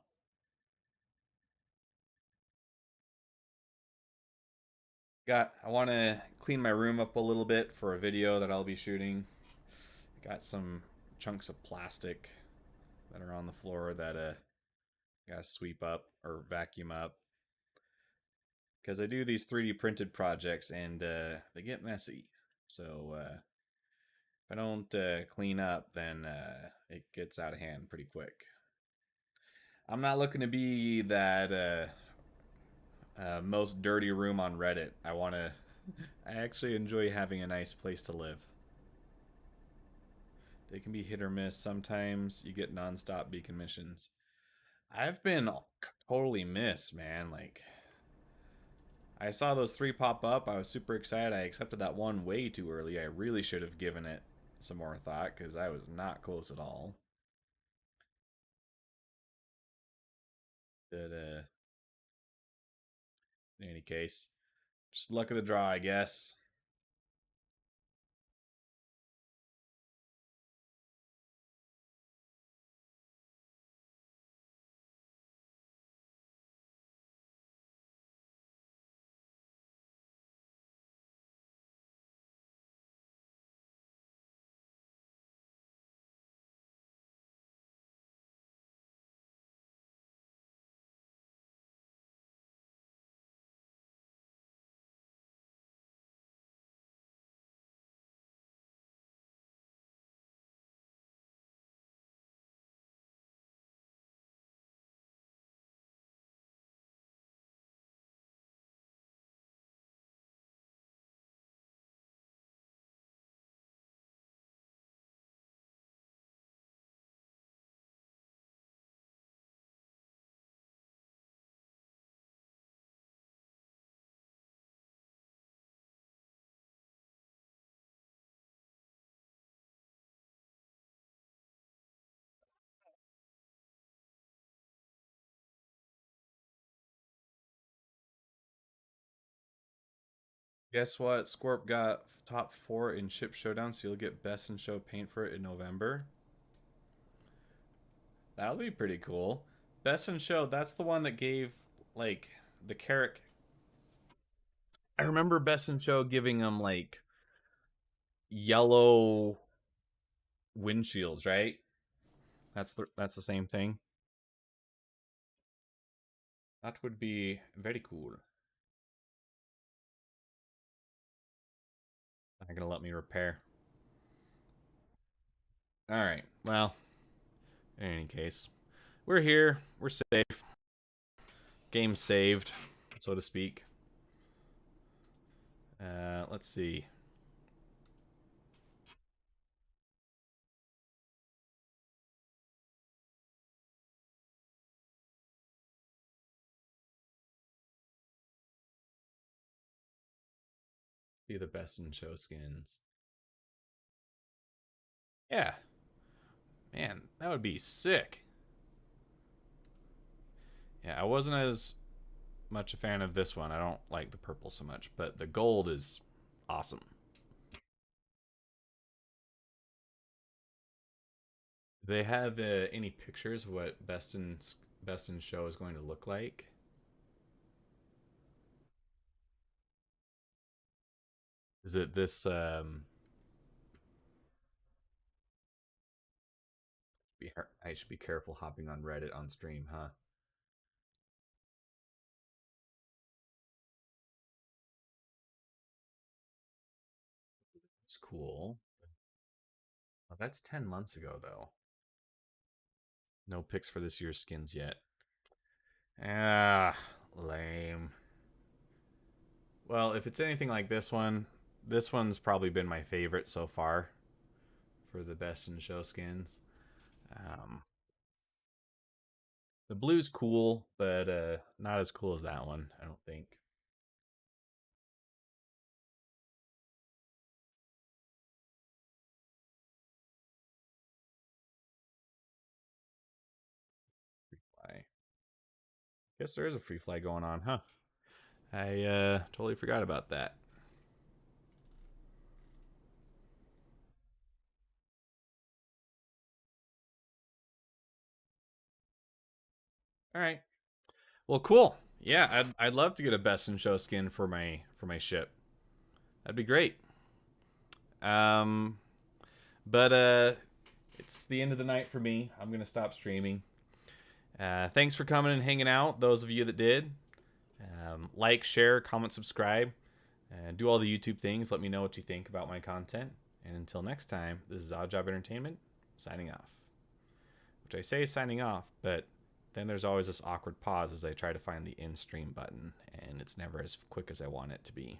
A: I want to clean my room up a little bit for a video that I'll be shooting. Got some chunks of plastic that are on the floor that gotta sweep up or vacuum up, because I do these 3D printed projects and they get messy. So if I don't clean up, then it gets out of hand pretty quick. I'm not looking to be that most dirty room on Reddit. I actually enjoy having a nice place to live. They can be hit or miss. Sometimes you get nonstop beacon missions. I've been totally missed, man. Like, I saw those 3 pop up. I was super excited. I accepted that one way too early. I really should have given it some more thought because I was not close at all. But in any case, just luck of the draw, I guess. Guess what? Scorp got top 4 in Ship Showdown, so you'll get Best in Show paint for it in November. That'll be pretty cool. Best in Show, that's the one that gave, like, the Carrack. I remember Best in Show giving them, like, yellow windshields, right? That's the same thing. That would be very cool. Not gonna let me repair. All right. Well, in any case, we're here. We're safe. Game saved, so to speak. Let's see. Be the best in show skins. Yeah. Man, that would be sick. Yeah, I wasn't as much a fan of this one. I don't like the purple so much, but the gold is awesome. Do they have any pictures of what best in show is going to look like? Is it this I should be careful hopping on Reddit on stream, huh? It's cool. Oh, that's 10 months ago though. No picks for this year's skins yet. Ah, lame. Well, if it's anything like this one's probably been my favorite so far for the best in show skins. Um, the blue's cool, but not as cool as that one, I don't think. Free fly. Guess there is a free fly going on, huh? I totally forgot about that. All right. Well, cool. Yeah, I'd love to get a best in show skin for my ship. That'd be great. Um, but it's the end of the night for me. I'm gonna stop streaming. Thanks for coming and hanging out. Those of you that did, like, share, comment, subscribe, and do all the YouTube things. Let me know what you think about my content. And until next time, this is Odd Job Entertainment signing off. Which I say signing off, but then there's always this awkward pause as I try to find the in stream button, and it's never as quick as I want it to be.